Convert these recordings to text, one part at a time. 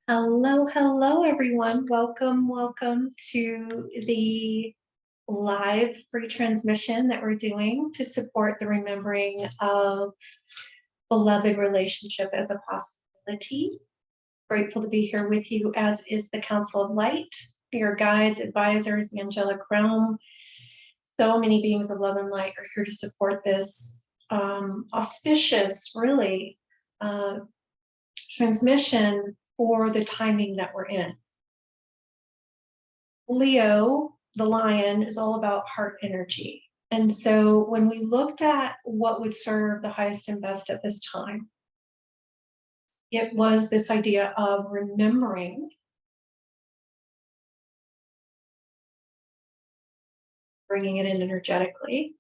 Hello, hello, everyone. Welcome to the live free transmission that we're doing to support the remembering of beloved relationship as a possibility. Grateful to be here with you, as is the Council of Light, your guides, advisors, the angelic realm. So many beings of love and light are here to support this auspicious, really, transmission for the timing that we're in. Leo, the lion, is all about heart energy. And so when we looked at what would serve the highest and best at this time, it was this idea of remembering, bringing it in energetically,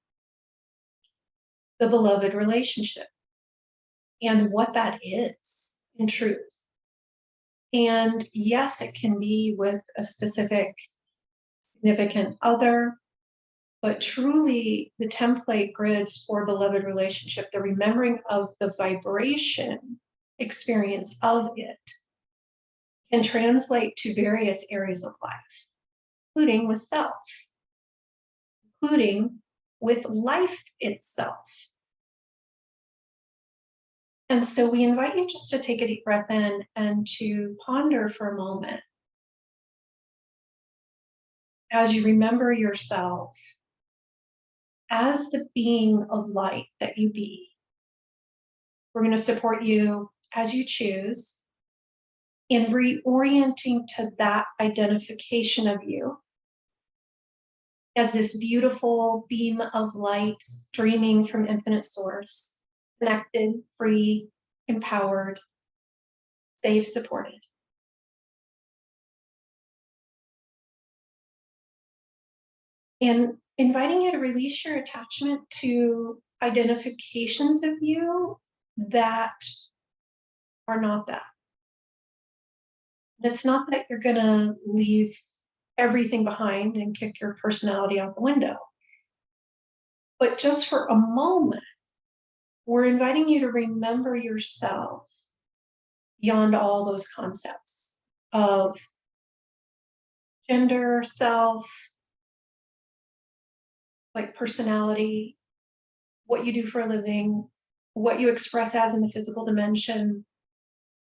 the beloved relationship and what that is in truth. And yes, it can be with a specific significant other, but truly the template grids for beloved relationship, the remembering of the vibration experience of it, can translate to various areas of life, including with self, including with life itself. And so we invite you just to take a deep breath in and to ponder for a moment as you remember yourself as the being of light that you be. We're going to support you as you choose in reorienting to that identification of you as this beautiful beam of light streaming from infinite source, connected, free, empowered, safe, supported. And inviting you to release your attachment to identifications of you that are not that. It's not that you're going to leave everything behind and kick your personality out the window. But just for a moment, we're inviting you to remember yourself beyond all those concepts of gender, self, like personality, what you do for a living, what you express as in the physical dimension,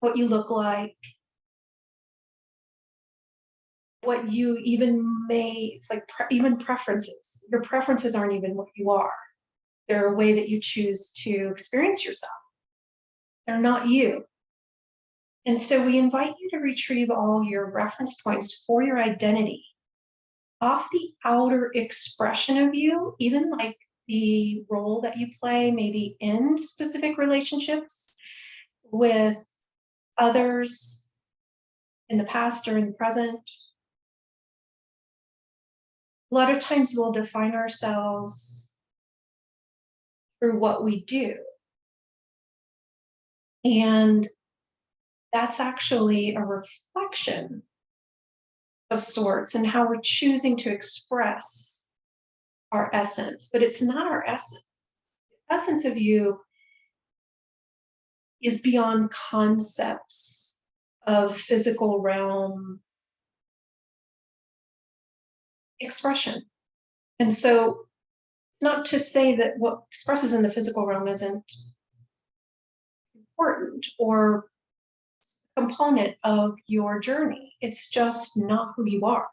what you look like, what you even may, it's like even preferences. Your preferences aren't even what you are. They're a way that you choose to experience yourself. They're not you. And so we invite you to retrieve all your reference points for your identity off the outer expression of you, even like the role that you play maybe in specific relationships with others in the past or in the present. A lot of times we'll define ourselves through what we do. And that's actually a reflection of sorts and how we're choosing to express our essence, but it's not our essence. The essence of you is beyond concepts of physical realm expression. And so it's not to say that what expresses in the physical realm isn't important or component of your journey. It's just not who you are.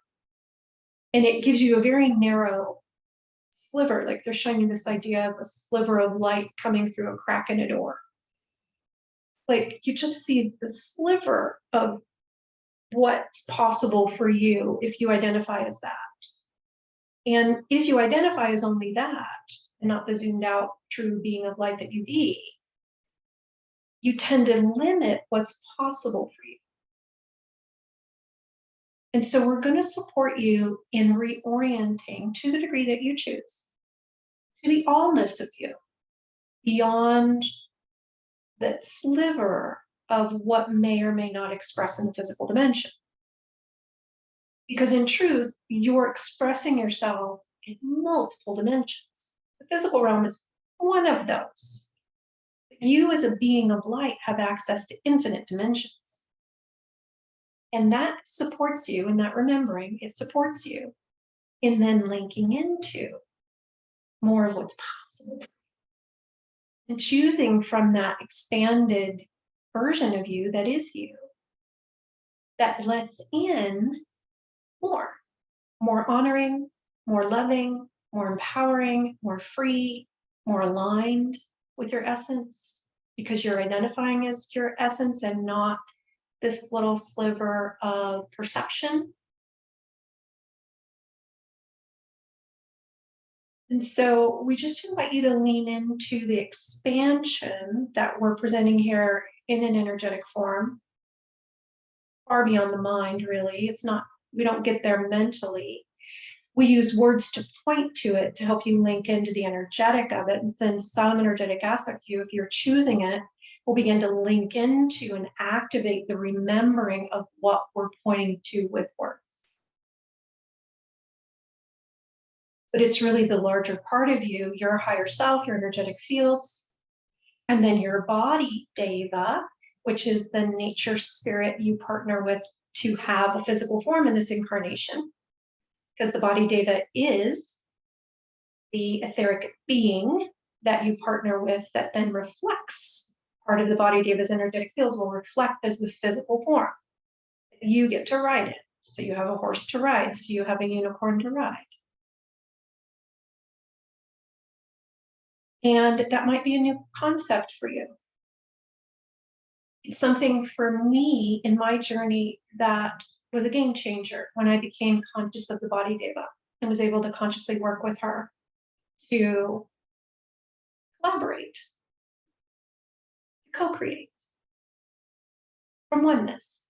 And it gives you a very narrow sliver, like they're showing you this idea of a sliver of light coming through a crack in a door. Like you just see the sliver of what's possible for you if you identify as that. And if you identify as only that, and not the zoomed out true being of light that you be, you tend to limit what's possible for you. And so we're going to support you in reorienting to the degree that you choose to the allness of you, beyond that sliver of what may or may not express in the physical dimension. Because in truth, you're expressing yourself in multiple dimensions. The physical realm is one of those. You as a being of light have access to infinite dimensions. And that supports you in that remembering, it supports you in then linking into more of what's possible. And choosing from that expanded version of you that is you, that lets in more honoring, more loving, more empowering, more free, more aligned with your essence, because you're identifying as your essence and not this little sliver of perception. And so we just invite you to lean into the expansion that we're presenting here in an energetic form, far beyond the mind, really. It's not, we don't get there mentally. We use words to point to it to help you link into the energetic of it. And then some energetic aspect of you, if you're choosing it, will begin to link into and activate the remembering of what we're pointing to with words. But it's really the larger part of you, your higher self, your energetic fields, and then your body deva, which is the nature spirit you partner with to have a physical form in this incarnation. Because the body deva is the etheric being that you partner with that then reflects. Part of the body deva's energetic fields will reflect as the physical form. You get to ride it. So you have a horse to ride. So you have a unicorn to ride. And that might be a new concept for you. It's something for me in my journey that was a game changer when I became conscious of the body deva and was able to consciously work with her to collaborate, co-create from oneness.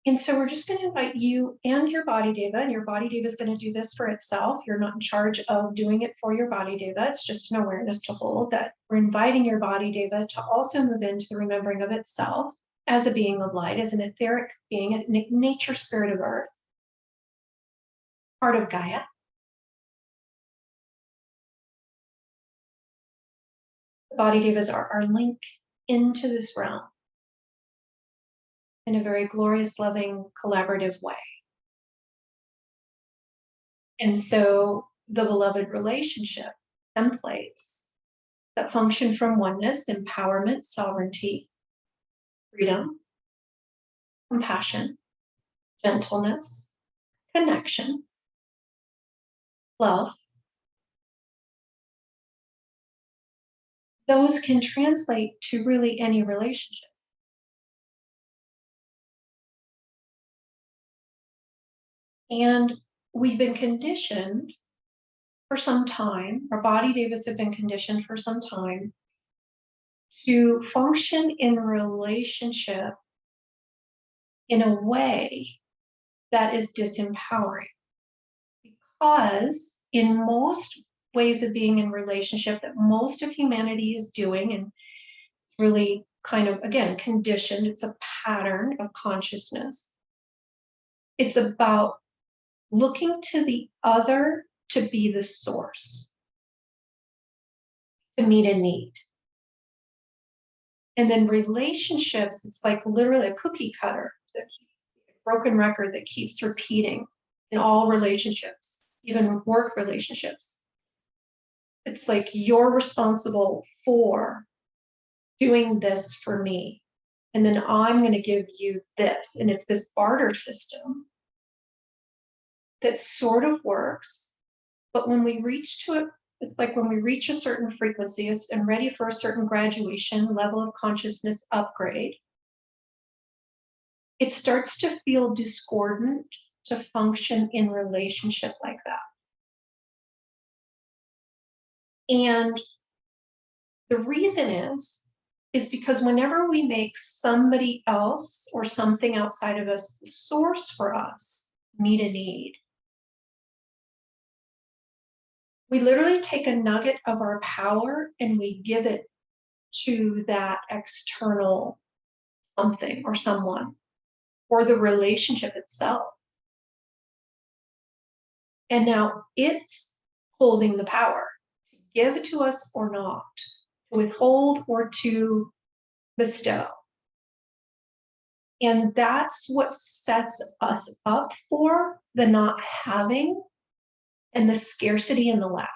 And so we're just going to invite you and your body deva, and your body deva is going to do this for itself. You're not in charge of doing it for your body deva. It's just an awareness to hold that we're inviting your body deva to also move into the remembering of itself as a being of light, as an etheric being, a nature spirit of earth, part of Gaia. The body devas are our link into this realm in a very glorious, loving, collaborative way. And so the beloved relationship templates that function from oneness, empowerment, sovereignty, freedom, compassion, gentleness, connection, love, those can translate to really any relationship. And we've been conditioned for some time, our body devas have been conditioned for some time to function in relationship in a way that is disempowering. Because in most ways of being in relationship that most of humanity is doing, and it's really kind of, again, conditioned, it's a pattern of consciousness. It's about looking to the other to be the source, to meet a need. And then relationships, it's like literally a cookie cutter, that keeps, a broken record that keeps repeating in all relationships, even work relationships. It's like you're responsible for doing this for me, and then I'm going to give you this. And it's this barter system that sort of works, but when we reach to it, it's like when we reach a certain frequency and ready for a certain graduation, level of consciousness upgrade, it starts to feel discordant to function in relationship like that. And the reason is because whenever we make somebody else or something outside of us the source for us meet a need, we literally take a nugget of our power and we give it to that external something or someone or the relationship itself. And now it's holding the power to give to us or not, to withhold or to bestow. And that's what sets us up for the not having and the scarcity and the lack.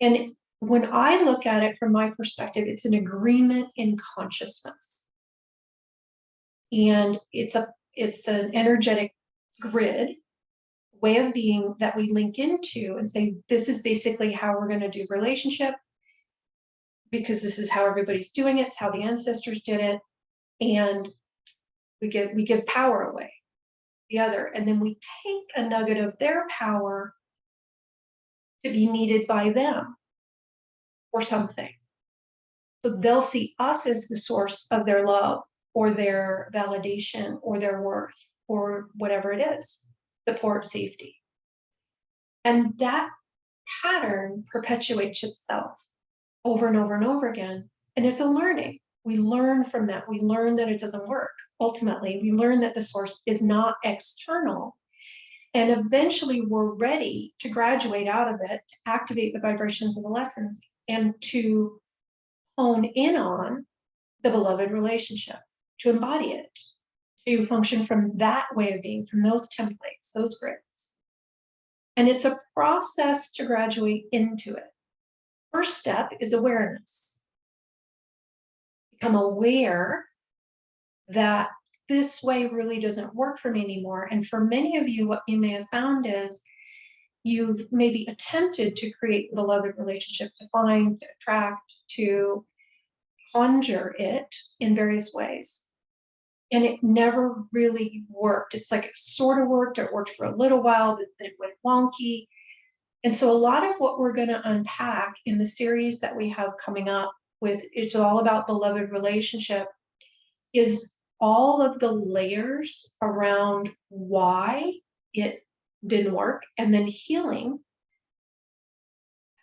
And when I look at it from my perspective, it's an agreement in consciousness. And it's an energetic grid way of being that we link into and say, this is basically how we're going to do relationship, because this is how everybody's doing it. It's how the ancestors did it. And we give power away, the other, and then we take a nugget of their power to be needed by them or something. So they'll see us as the source of their love or their validation or their worth or whatever it is, support, safety. And that pattern perpetuates itself over and over and over again. And it's a learning. We learn from that. We learn that it doesn't work. Ultimately, we learn that the source is not external. And eventually we're ready to graduate out of it, to activate the vibrations of the lessons, and to hone in on the beloved relationship, to embody it, to function from that way of being, from those templates, those grids. And it's a process to graduate into it. First step is awareness. Become aware that this way really doesn't work for me anymore. And for many of you, what you may have found is you've maybe attempted to create the beloved relationship, to find, to attract, to conjure it in various ways. And it never really worked. It's like it sort of worked, it worked for a little while, but then it went wonky. And so a lot of what we're going to unpack in the series that we have coming up with It's All About Beloved Relationship is all of the layers around why it didn't work, and then healing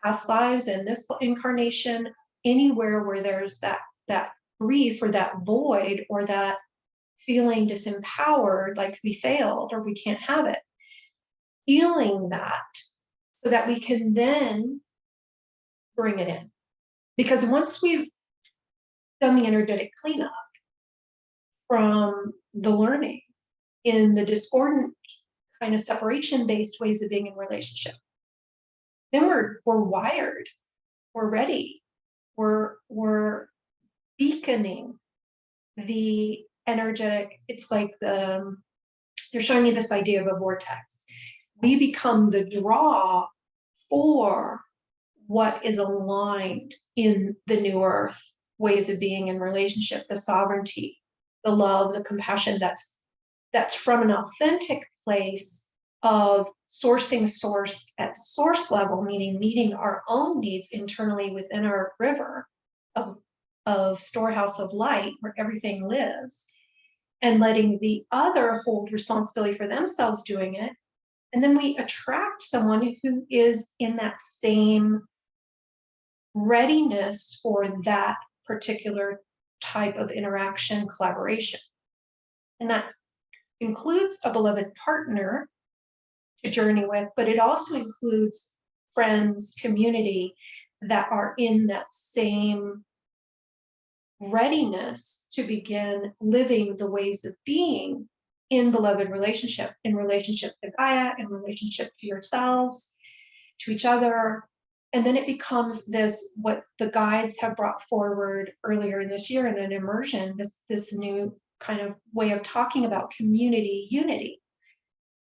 past lives and this incarnation, anywhere where there's that grief or that void or that feeling disempowered, like we failed or we can't have it. Healing that so that we can then bring it in. Because once we've done the energetic cleanup from the learning in the discordant kind of separation-based ways of being in relationship, then we're wired, we're ready, we're beaconing the energetic. It's like you're showing me this idea of a vortex. We become the draw for what is aligned in the new earth ways of being in relationship, the sovereignty, the love, the compassion that's from an authentic place of sourcing source at source level, meaning meeting our own needs internally within our river of storehouse of light where everything lives, and letting the other hold responsibility for themselves doing it. And then we attract someone who is in that same readiness for that particular type of interaction, collaboration. And that includes a beloved partner to journey with, but it also includes friends, community that are in that same readiness to begin living the ways of being in beloved relationship, in relationship to Gaia, in relationship to yourselves, to each other. And then it becomes this, what the guides have brought forward earlier in this year in an immersion, this new kind of way of talking about community unity,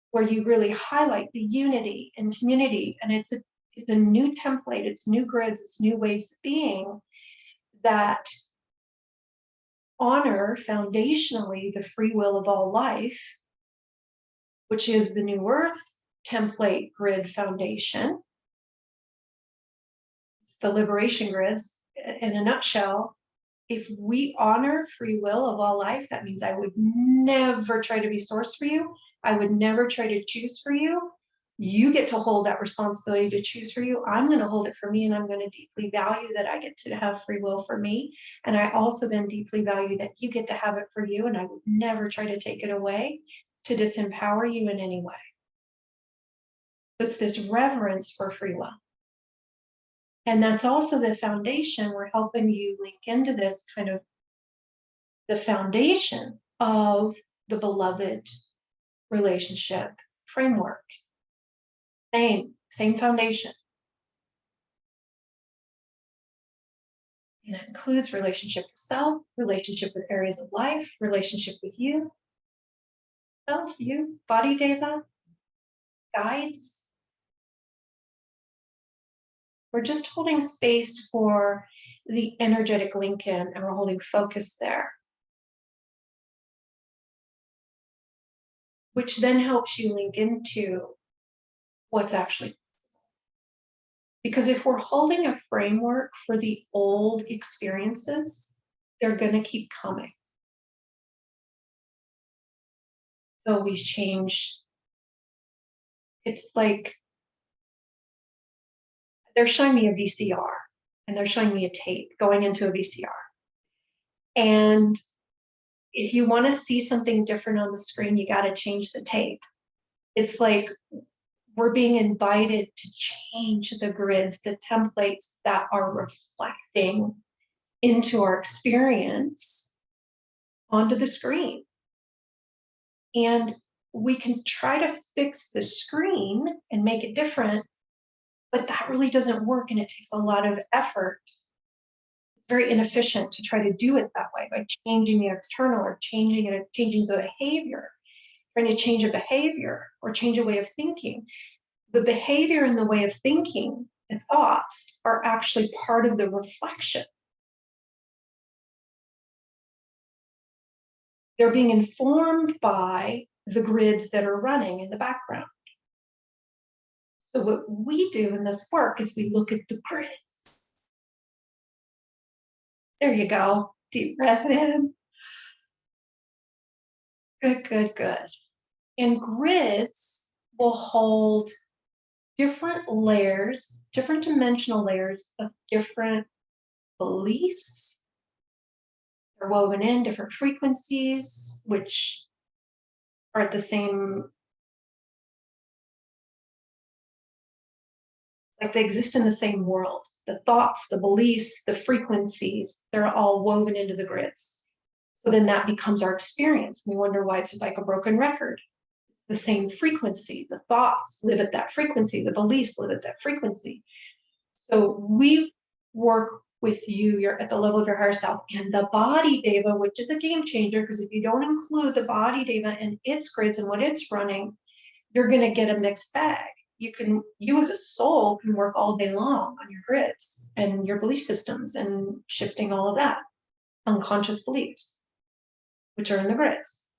where you really highlight the unity and community. And it's a new template, it's new grids, it's new ways of being that honor foundationally the free will of all life, which is the new earth template grid foundation. It's the liberation grids in a nutshell. If we honor free will of all life, that means I would never try to be source for you. I would never try to choose for you. You get to hold that responsibility to choose for you. I'm going to hold it for me, and I'm going to deeply value that I get to have free will for me. And I also then deeply value that you get to have it for you, and I would never try to take it away to disempower you in any way. It's this reverence for free will. And that's also the foundation. We're helping you link into this kind of the foundation of the beloved relationship framework. Same foundation. And that includes relationship with self, relationship with areas of life, relationship with you, self, you, body deva, guides. We're just holding space for the energetic link in, and we're holding focus there, which then helps you link into what's actually. Because if we're holding a framework for the old experiences, they're going to keep coming. So we change. It's like they're showing me a VCR and they're showing me a tape going into a VCR. And if you want to see something different on the screen, you got to change the tape. It's like we're being invited to change the grids, the templates that are reflecting into our experience onto the screen. And we can try to fix the screen and make it different, but that really doesn't work, and it takes a lot of effort. It's very inefficient to try to do it that way by changing the external or changing the behavior, trying to change a behavior or change a way of thinking. The behavior and the way of thinking and thoughts are actually part of the reflection. They're being informed by the grids that are running in the background. So what we do in this work is we look at the grids. There you go. Deep breath in. Good, good, good. And grids will hold different layers, different dimensional layers of different beliefs. They're woven in different frequencies, which are at the same, like they exist in the same world. The thoughts, the beliefs, the frequencies, they're all woven into the grids. So then that becomes our experience. We wonder why it's like a broken record. It's the same frequency. The thoughts live at that frequency. The beliefs live at that frequency. So we work with you, you're at the level of your higher self, and the body deva, which is a game changer, because if you don't include the body deva and its grids and what it's running, you're going to get a mixed bag. You as a soul can work all day long on your grids and your belief systems and shifting all of that unconscious beliefs, which are in the grids.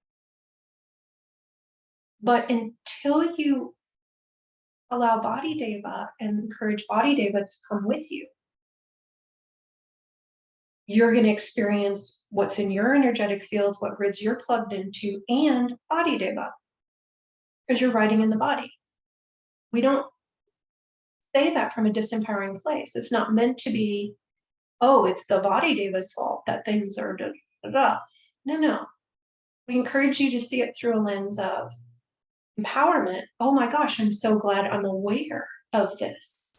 But until you allow body deva and encourage body deva to come with you, you're going to experience what's in your energetic fields, what grids you're plugged into, and body deva, because you're riding in the body. We don't say that from a disempowering place. It's not meant to be, oh, it's the body deva's fault that things are da da da. No. We encourage you to see it through a lens of empowerment. Oh my gosh, I'm so glad I'm aware of this.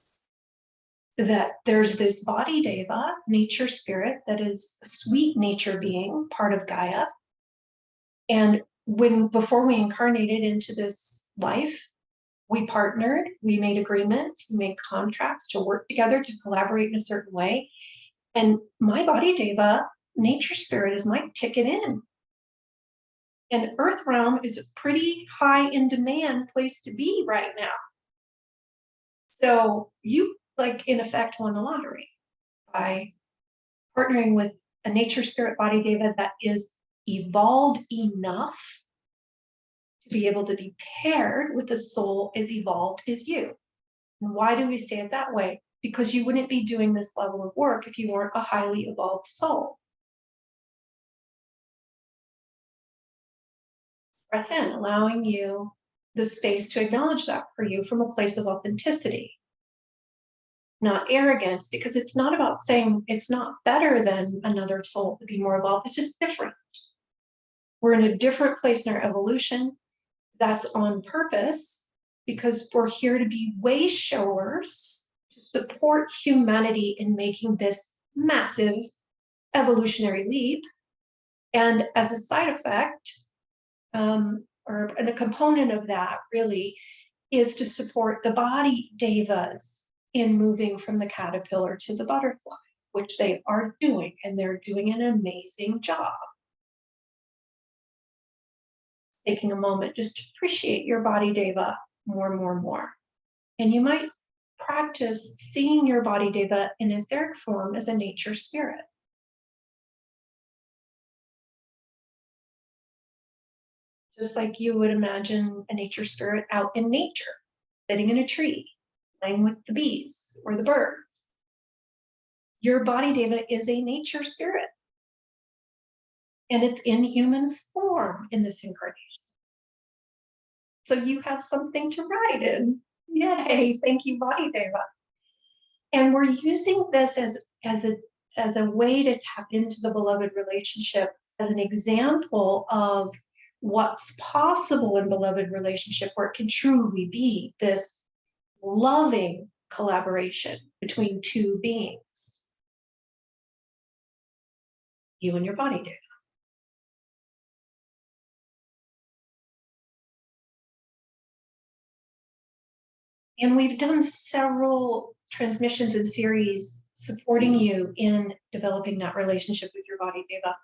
That there's this body deva, nature spirit, that is a sweet nature being, part of Gaia. And before we incarnated into this life, we partnered, we made agreements, we made contracts to work together, to collaborate in a certain way. And my body deva, nature spirit, is my ticket in. And Earth realm is a pretty high in demand place to be right now. So you, like, in effect, won the lottery by partnering with a nature spirit body deva that is evolved enough to be able to be paired with a soul as evolved as you. And why do we say it that way? Because you wouldn't be doing this level of work if you weren't a highly evolved soul. Breath in, allowing you the space to acknowledge that for you from a place of authenticity. Not arrogance, because it's not about saying it's not better than another soul to be more evolved. It's just different. We're in a different place in our evolution. That's on purpose, because we're here to be way showers to support humanity in making this massive evolutionary leap. And as a side effect, or a component of that really, is to support the body devas in moving from the caterpillar to the butterfly, which they are doing, and they're doing an amazing job. Taking a moment just to appreciate your body deva more and more and more. And you might practice seeing your body deva in etheric form as a nature spirit. Just like you would imagine a nature spirit out in nature, sitting in a tree, playing with the bees or the birds. Your body deva is a nature spirit. And it's in human form in this incarnation. So you have something to ride in. Yay, thank you, body deva. And we're using this as a way to tap into the beloved relationship, as an example of what's possible in beloved relationship, where it can truly be this loving collaboration between two beings, you and your body deva. And we've done several transmissions and series supporting you in developing that relationship with your body deva.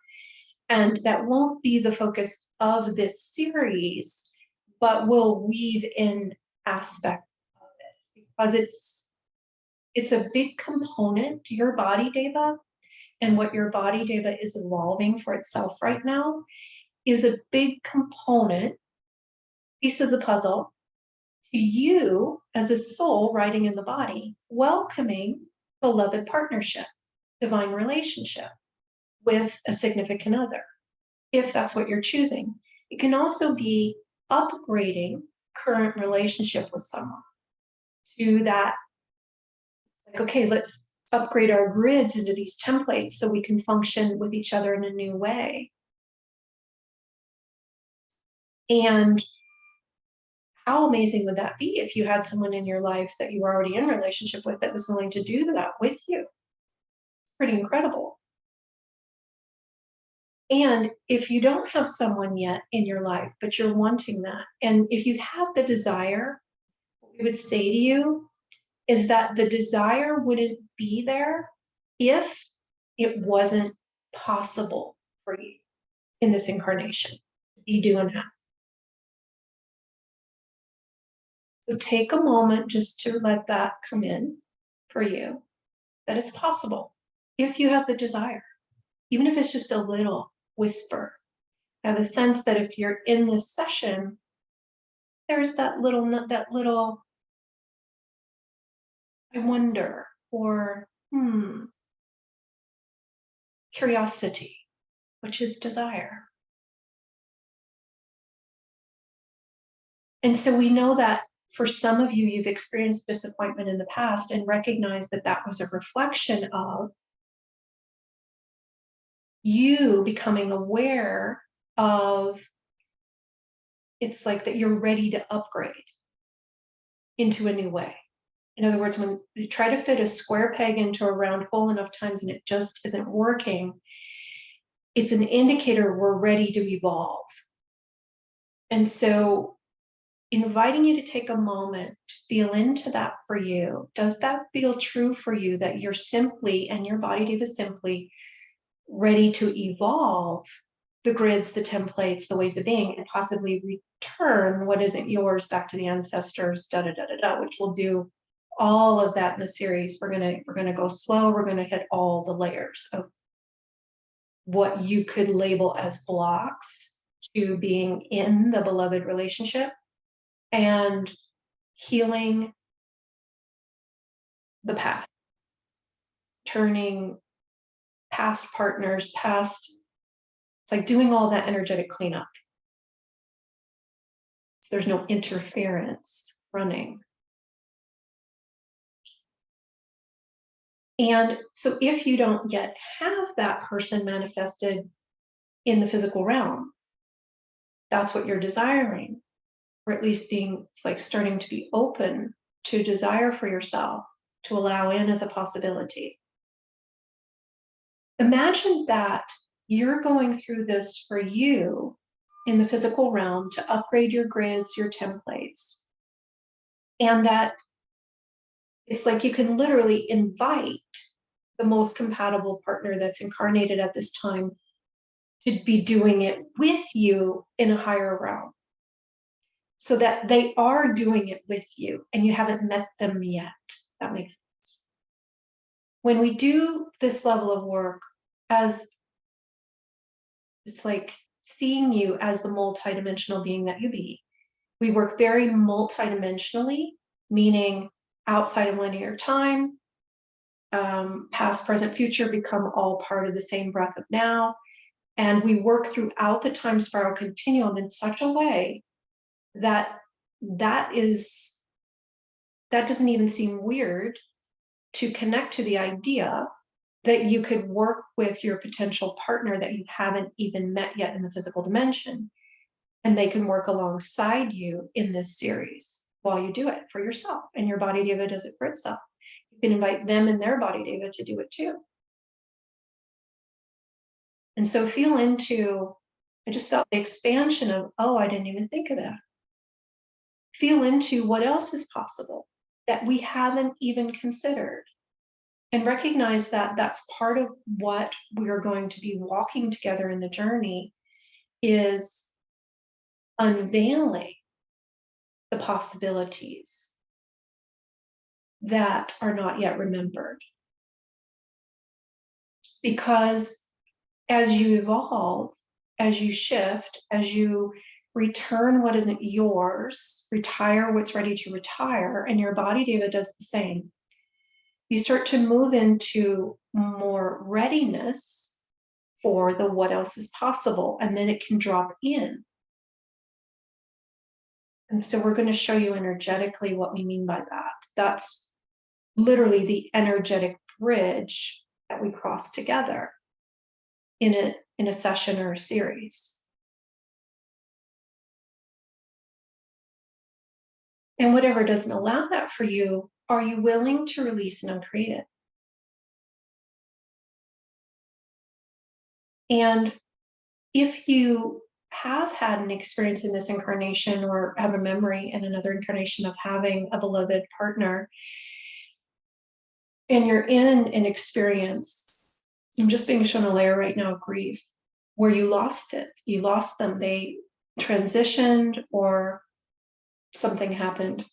And that won't be the focus of this series, but we'll weave in aspects of it, because it's a big component to your body deva, and what your body deva is evolving for itself right now is a big component, piece of the puzzle, to you as a soul riding in the body, welcoming beloved partnership, divine relationship with a significant other, if that's what you're choosing. It can also be upgrading current relationship with someone to that, like, okay, let's upgrade our grids into these templates so we can function with each other in a new way. And how amazing would that be if you had someone in your life that you were already in relationship with that was willing to do that with you? Pretty incredible. And if you don't have someone yet in your life, but you're wanting that, and if you have the desire, what we would say to you is that the desire wouldn't be there if it wasn't possible for you in this incarnation to be doing that. So take a moment just to let that come in for you, that it's possible if you have the desire, even if it's just a little whisper. I have a sense that if you're in this session, there's that little, I wonder, or curiosity, which is desire. And so we know that for some of you, you've experienced disappointment in the past and recognize that that was a reflection of you becoming aware of, it's like that you're ready to upgrade into a new way. In other words, when you try to fit a square peg into a round hole enough times and it just isn't working, it's an indicator we're ready to evolve. And so inviting you to take a moment, feel into that for you. Does that feel true for you, that you're simply, and your body deva is simply ready to evolve the grids, the templates, the ways of being, and possibly return what isn't yours back to the ancestors, which we'll do all of that in the series. We're gonna go slow. We're gonna hit all the layers of what you could label as blocks to being in the beloved relationship and healing the past, turning past partners, it's like doing all that energetic cleanup. So there's no interference running. And so if you don't yet have that person manifested in the physical realm, that's what you're desiring, or at least it's like starting to be open to desire for yourself, to allow in as a possibility. Imagine that you're going through this for you in the physical realm to upgrade your grids, your templates. And that it's like you can literally invite the most compatible partner that's incarnated at this time to be doing it with you in a higher realm, so that they are doing it with you and you haven't met them yet. That makes sense. When we do this level of work, as it's like seeing you as the multidimensional being that you be, we work very multidimensionally, meaning outside of linear time, past, present, future become all part of the same breath of now. And we work throughout the time spiral continuum in such a way that that doesn't even seem weird to connect to the idea that you could work with your potential partner that you haven't even met yet in the physical dimension, and they can work alongside you in this series while you do it for yourself, and your body deva does it for itself. You can invite them and their body deva to do it too. And so feel into, I just felt the expansion of, oh, I didn't even think of that. Feel into what else is possible that we haven't even considered. And recognize that that's part of what we're going to be walking together in the journey, is unveiling the possibilities that are not yet remembered. Because as you evolve, as you shift, as you return what isn't yours, retire what's ready to retire, and your body deva does the same, you start to move into more readiness for the what else is possible, and then it can drop in. And so we're going to show you energetically what we mean by that. That's literally the energetic bridge that we cross together in a session or a series. And whatever doesn't allow that for you, are you willing to release and uncreate it? And if you have had an experience in this incarnation, or have a memory in another incarnation of having a beloved partner, and you're in an experience, I'm just being shown a layer right now of grief, where you lost it, you lost them, they transitioned, or something happened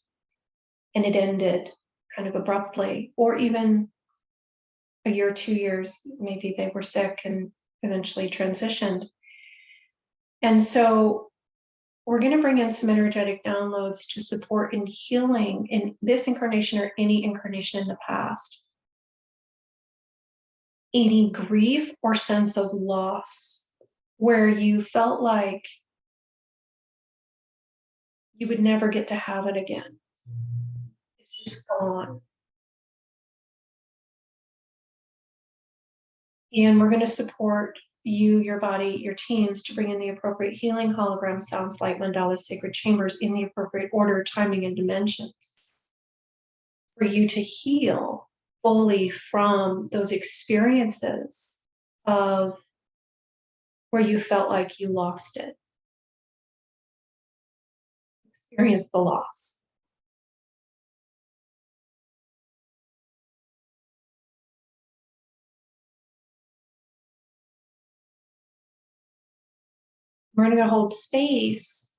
and it ended kind of abruptly, or even a year, 2 years, maybe they were sick and eventually transitioned. And so we're going to bring in some energetic downloads to support in healing in this incarnation or any incarnation in the past, any grief or sense of loss where you felt like you would never get to have it again. It's just gone. And we're going to support you, your body, your teams to bring in the appropriate healing hologram sounds, light mandalas, sacred chambers in the appropriate order, timing, and dimensions for you to heal fully from those experiences of where you felt like you lost it. Experience the loss. We're going to hold space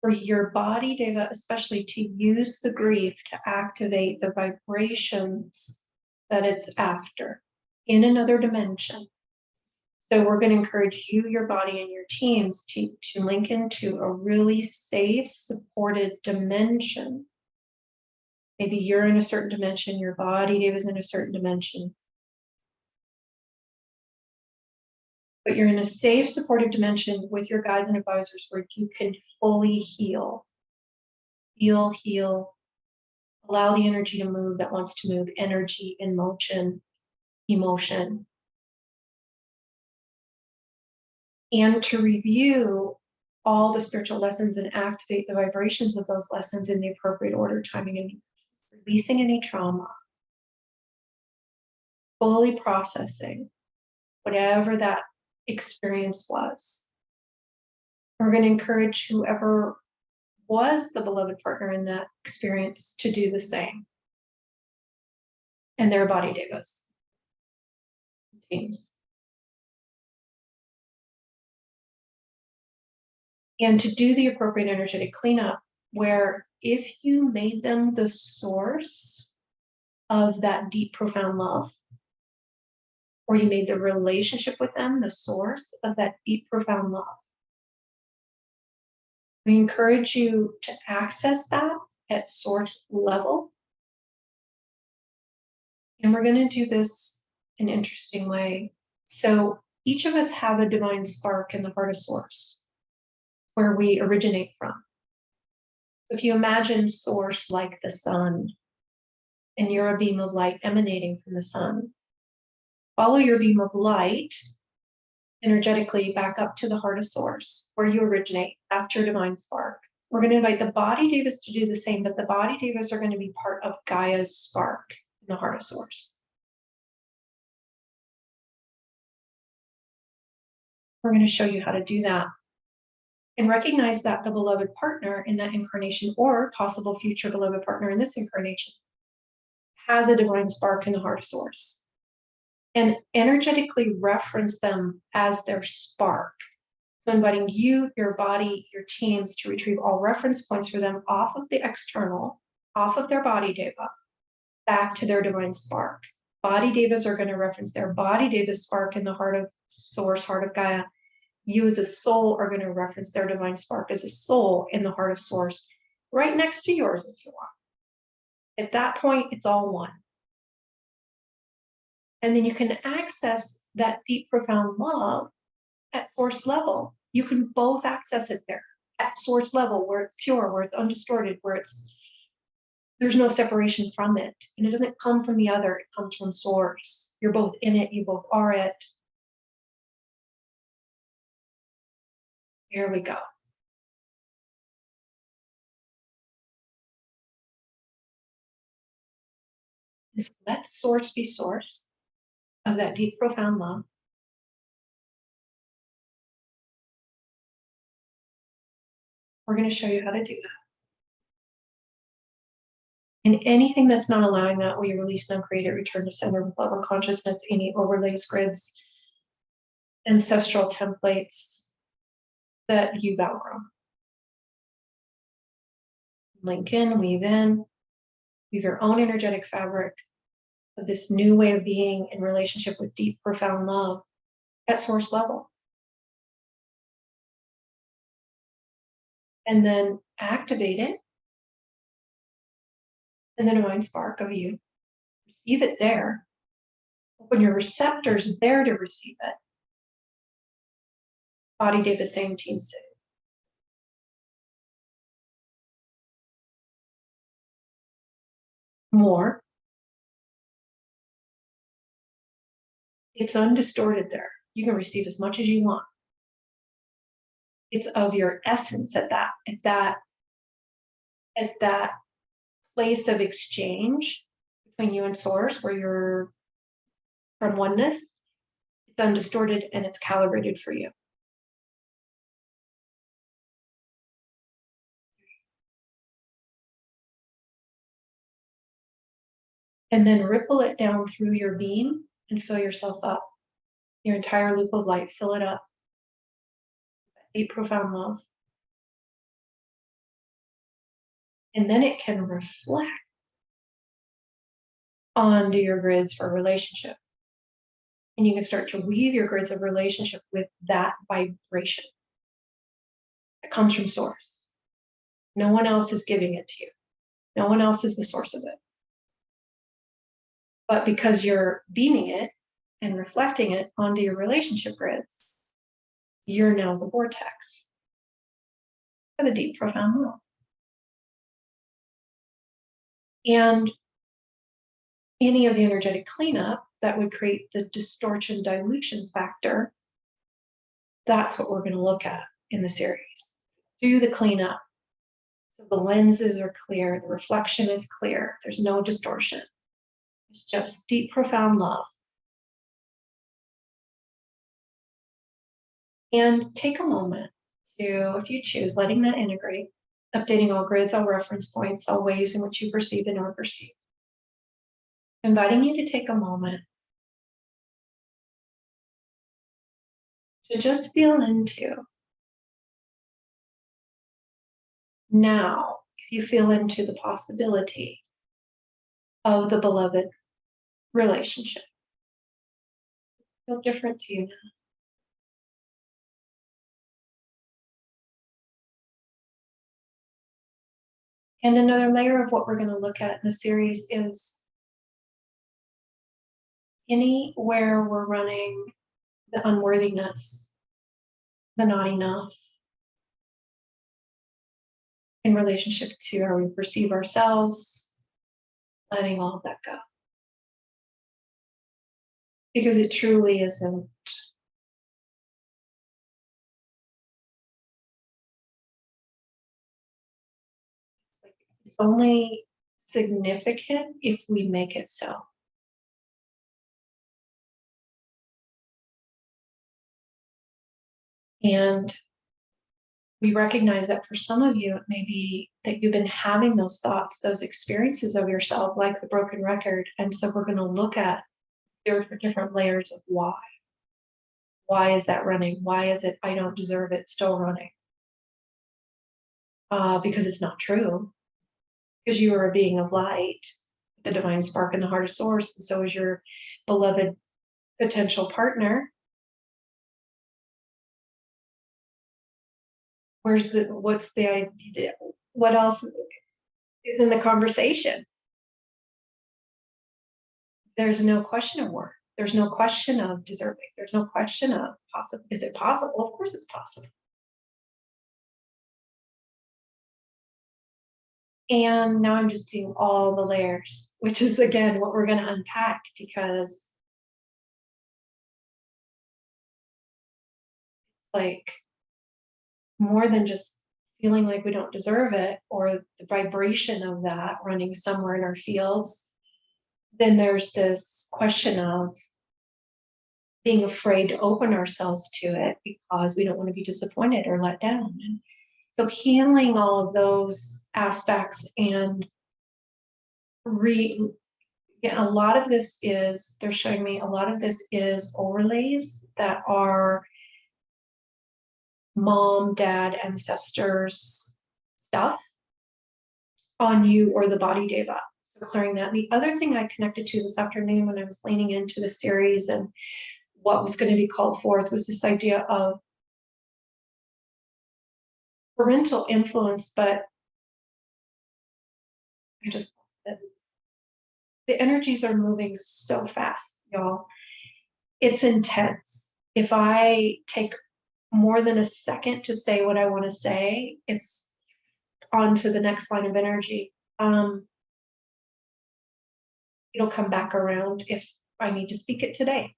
for your body deva, especially to use the grief to activate the vibrations that it's after in another dimension. So we're going to encourage you, your body, and your teams to link into a really safe, supported dimension. Maybe you're in a certain dimension, your body is in a certain dimension. But you're in a safe, supported dimension with your guides and advisors where you can fully heal. Heal. Allow the energy to move that wants to move. Energy in motion, emotion. And to review all the spiritual lessons and activate the vibrations of those lessons in the appropriate order, timing, and releasing any trauma. Fully processing whatever that experience was. We're going to encourage whoever was the beloved partner in that experience to do the same. And their body devas, teams. And to do the appropriate energetic cleanup, where if you made them the source of that deep, profound love, or you made the relationship with them the source of that deep, profound love, we encourage you to access that at source level. And we're going to do this in an interesting way. So each of us have a divine spark in the heart of source, where we originate from. If you imagine source like the sun, and you're a beam of light emanating from the sun, follow your beam of light energetically back up to the heart of source, where you originate after your divine spark. We're going to invite the body devas to do the same, but the body devas are going to be part of Gaia's spark in the heart of source. We're going to show you how to do that. And recognize that the beloved partner in that incarnation, or possible future beloved partner in this incarnation, has a divine spark in the heart of source. And energetically reference them as their spark. So inviting you, your body, your teams to retrieve all reference points for them off of the external, off of their body deva, back to their divine spark. Body devas are going to reference their body deva spark in the heart of source, heart of Gaia. You as a soul are going to reference their divine spark as a soul in the heart of source, right next to yours if you want. At that point, it's all one. And then you can access that deep, profound love at source level. You can both access it there at source level, where it's pure, where it's undistorted, where there's no separation from it. And it doesn't come from the other, it comes from source. You're both in it, you both are it. Here we go. Just let source be source of that deep, profound love. We're going to show you how to do that. And anything that's not allowing that, we release, uncreate it, return to center with love and consciousness, any overlays, grids, ancestral templates that you've outgrown. Link in, weave your own energetic fabric of this new way of being in relationship with deep, profound love at source level. And then activate it. And the divine spark of you. Receive it there. Open your receptors there to receive it. Body did the same, team said. More. It's undistorted there. You can receive as much as you want. It's of your essence at that place of exchange between you and source, where you're from oneness. It's undistorted and it's calibrated for you. And then ripple it down through your beam and fill yourself up. Your entire loop of light, fill it up. Deep, profound love. And then it can reflect onto your grids for relationship. And you can start to weave your grids of relationship with that vibration. It comes from source. No one else is giving it to you. No one else is the source of it. But because you're beaming it and reflecting it onto your relationship grids, you're now the vortex for the deep, profound love. And any of the energetic cleanup that would create the distortion dilution factor, that's what we're going to look at in the series. Do the cleanup. So the lenses are clear, the reflection is clear, there's no distortion. It's just deep, profound love. And take a moment to, if you choose, letting that integrate, updating all grids, all reference points, all ways in which you perceive and are perceived. Inviting you to take a moment to just feel into now, if you feel into the possibility of the beloved relationship. Feel different to you now. And another layer of what we're going to look at in the series is anywhere we're running the unworthiness, the not enough in relationship to how we perceive ourselves, letting all of that go. Because it truly isn't. It's only significant if we make it so. And we recognize that for some of you, it may be that you've been having those thoughts, those experiences of yourself, like the broken record. And so we're going to look at different layers of why. Why is that running? Why is it I don't deserve it still running? Because it's not true. Because you are a being of light, the divine spark in the heart of source, and so is your beloved potential partner. What's the idea? What else is in the conversation? There's no question of worth. There's no question of deserving. There's no question of possible. Is it possible? Of course it's possible. And now I'm just seeing all the layers, which is again what we're going to unpack, because it's like more than just feeling like we don't deserve it or the vibration of that running somewhere in our fields. Then there's this question of being afraid to open ourselves to it because we don't want to be disappointed or let down. And so healing all of those aspects and a lot of this is, they're showing me a lot of this is overlays that are mom, dad, ancestors stuff on you or the body deva. So clearing that. The other thing I connected to this afternoon when I was leaning into the series and what was going to be called forth was this idea of parental influence, but I just lost it. The energies are moving so fast, y'all. It's intense. If I take more than a second to say what I want to say, it's on to the next line of energy. It'll come back around if I need to speak it today.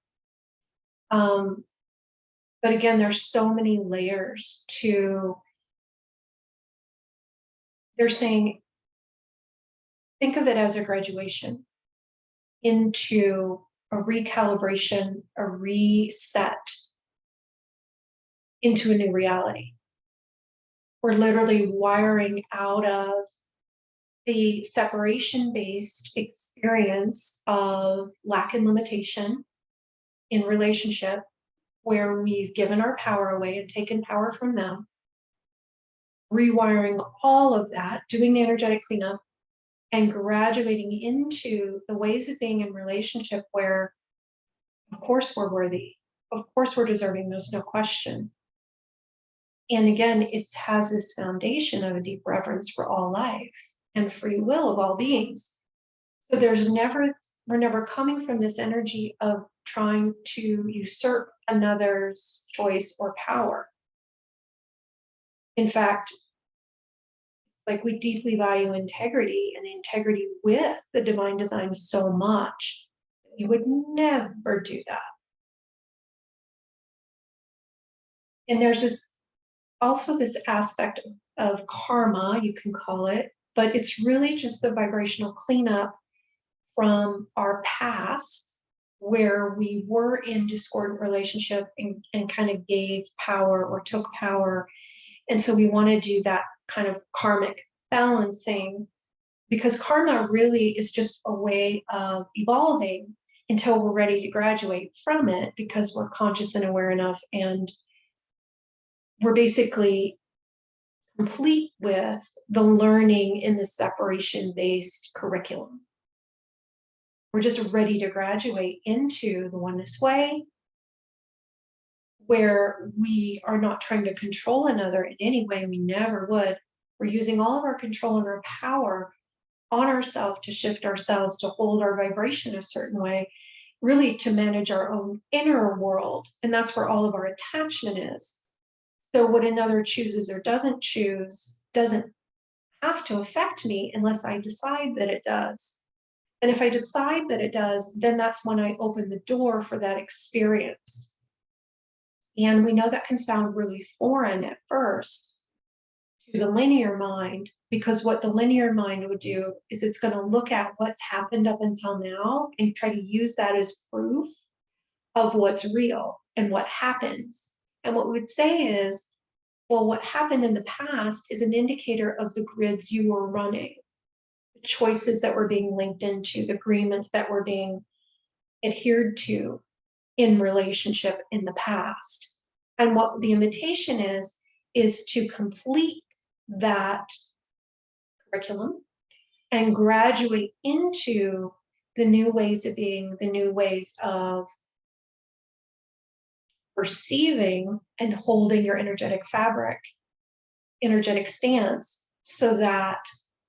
But again, there's so many layers to, they're saying, think of it as a graduation into a recalibration, a reset into a new reality. We're literally wiring out of the separation-based experience of lack and limitation in relationship, where we've given our power away and taken power from them, rewiring all of that, doing the energetic cleanup, and graduating into the ways of being in relationship where, of course, we're worthy. Of course, we're deserving. There's no question. And again, it has this foundation of a deep reverence for all life and free will of all beings. So we're never coming from this energy of trying to usurp another's choice or power. In fact, like we deeply value integrity and the integrity with the divine design so much, you would never do that. And there's also this aspect of karma, you can call it, but it's really just the vibrational cleanup from our past where we were in discordant relationship and kind of gave power or took power. And so we want to do that kind of karmic balancing, because karma really is just a way of evolving until we're ready to graduate from it, because we're conscious and aware enough, and we're basically complete with the learning in the separation-based curriculum. We're just ready to graduate into the oneness way, where we are not trying to control another in any way. We never would. We're using all of our control and our power on ourselves to shift ourselves, to hold our vibration a certain way, really to manage our own inner world. And that's where all of our attachment is. So what another chooses or doesn't choose doesn't have to affect me unless I decide that it does. And if I decide that it does, then that's when I open the door for that experience. And we know that can sound really foreign at first to the linear mind, because what the linear mind would do is it's going to look at what's happened up until now and try to use that as proof of what's real and what happens. And what we would say is, well, what happened in the past is an indicator of the grids you were running, the choices that were being linked into, the agreements that were being adhered to in relationship in the past. And what the invitation is to complete that curriculum and graduate into the new ways of being, the new ways of perceiving and holding your energetic fabric, energetic stance, so that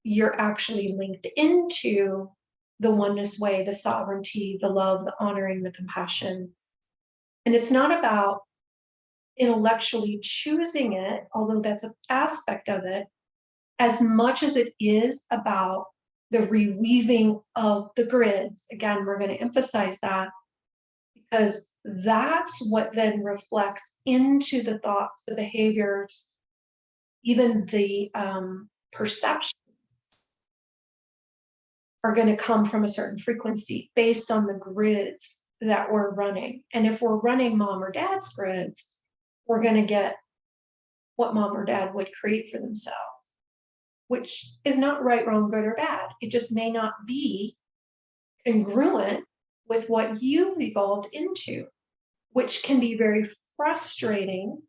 you're actually linked into the oneness way, the sovereignty, the love, the honoring, the compassion. And it's not about intellectually choosing it, although that's an aspect of it, as much as it is about the reweaving of the grids. Again, we're going to emphasize that, because that's what then reflects into the thoughts, the behaviors, even the perceptions are going to come from a certain frequency based on the grids that we're running. And if we're running mom or dad's grids, we're going to get what mom or dad would create for themselves, which is not right, wrong, good, or bad. It just may not be congruent with what you've evolved into, which can be very frustrating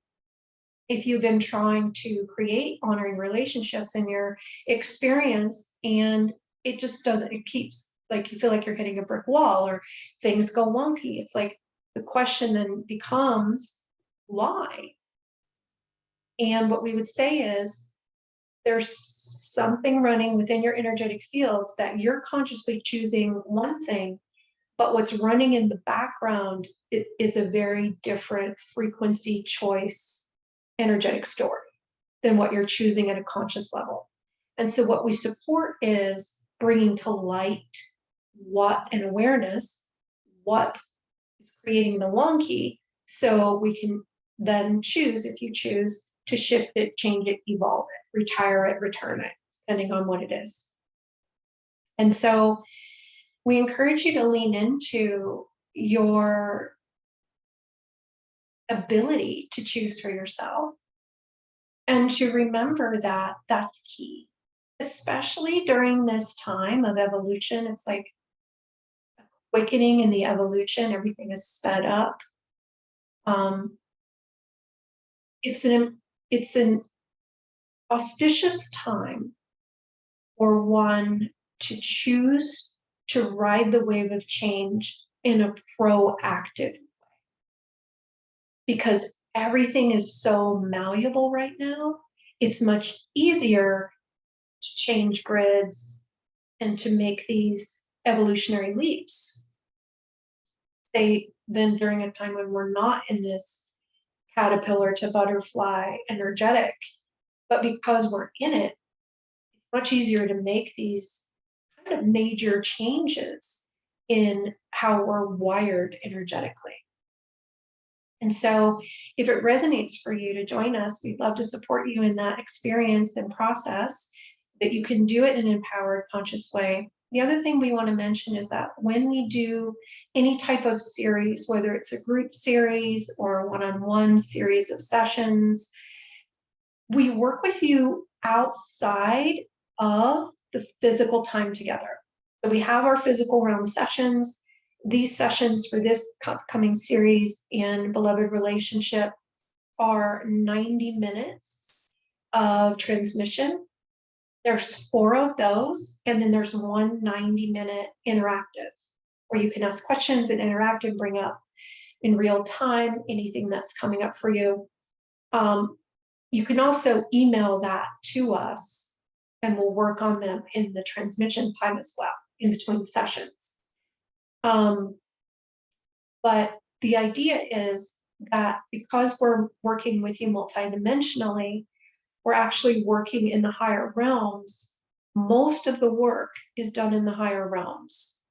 if you've been trying to create honoring relationships in your experience, and it just doesn't, it keeps, like, you feel like you're hitting a brick wall or things go wonky. It's like the question then becomes, why? And what we would say is, there's something running within your energetic fields that you're consciously choosing one thing, but what's running in the background is a very different frequency, choice, energetic story than what you're choosing at a conscious level. And so what we support is bringing to light what an awareness, what is creating the wonky, so we can then choose, if you choose, to shift it, change it, evolve it, retire it, return it, depending on what it is. And so we encourage you to lean into your ability to choose for yourself, and to remember that that's key, especially during this time of evolution. It's like a quickening in the evolution, everything is sped up. It's an auspicious time for one to choose to ride the wave of change in a proactive way, because everything is so malleable right now. It's much easier to change grids and to make these evolutionary leaps, say, than during a time when we're not in this caterpillar to butterfly energetic. But because we're in it, it's much easier to make these kind of major changes in how we're wired energetically. And so if it resonates for you to join us, we'd love to support you in that experience and process, that you can do it in an empowered, conscious way, The other thing we want to mention is that when we do any type of series, whether it's a group series or a one-on-one series of sessions, we work with you outside of the physical time together. So we have our physical realm sessions. These sessions for this upcoming series in Beloved Relationship are 90 minutes of transmission. There's 4 of those, and then there's one 90-minute interactive where you can ask questions and interact and bring up in real time anything that's coming up for you. You can also email that to us and we'll work on them in the transmission time as well, in between sessions. But the idea is that because we're working with you multidimensionally, we're actually working in the higher realms. Most of the work is done in the higher realms.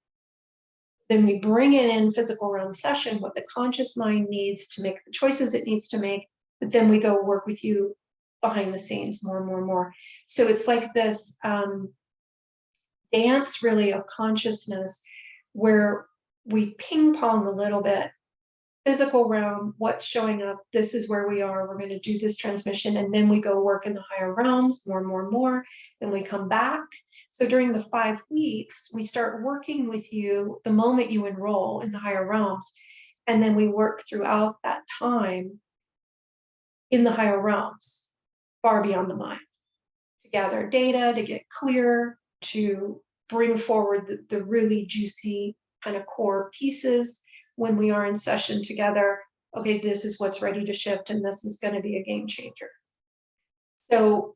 Then we bring it in physical realm session, what the conscious mind needs to make the choices it needs to make, but then we go work with you behind the scenes more and more and more. So it's like this dance really of consciousness where we ping pong a little bit. Physical realm, what's showing up, this is where we are, we're going to do this transmission, and then we go work in the higher realms more and more and more, then we come back. So during the 5 weeks, we start working with you the moment you enroll in the higher realms, and then we work throughout that time in the higher realms, far beyond the mind, to gather data, to get clear, to bring forward the really juicy kind of core pieces. When we are in session together, okay, this is what's ready to shift, and this is going to be a game changer. So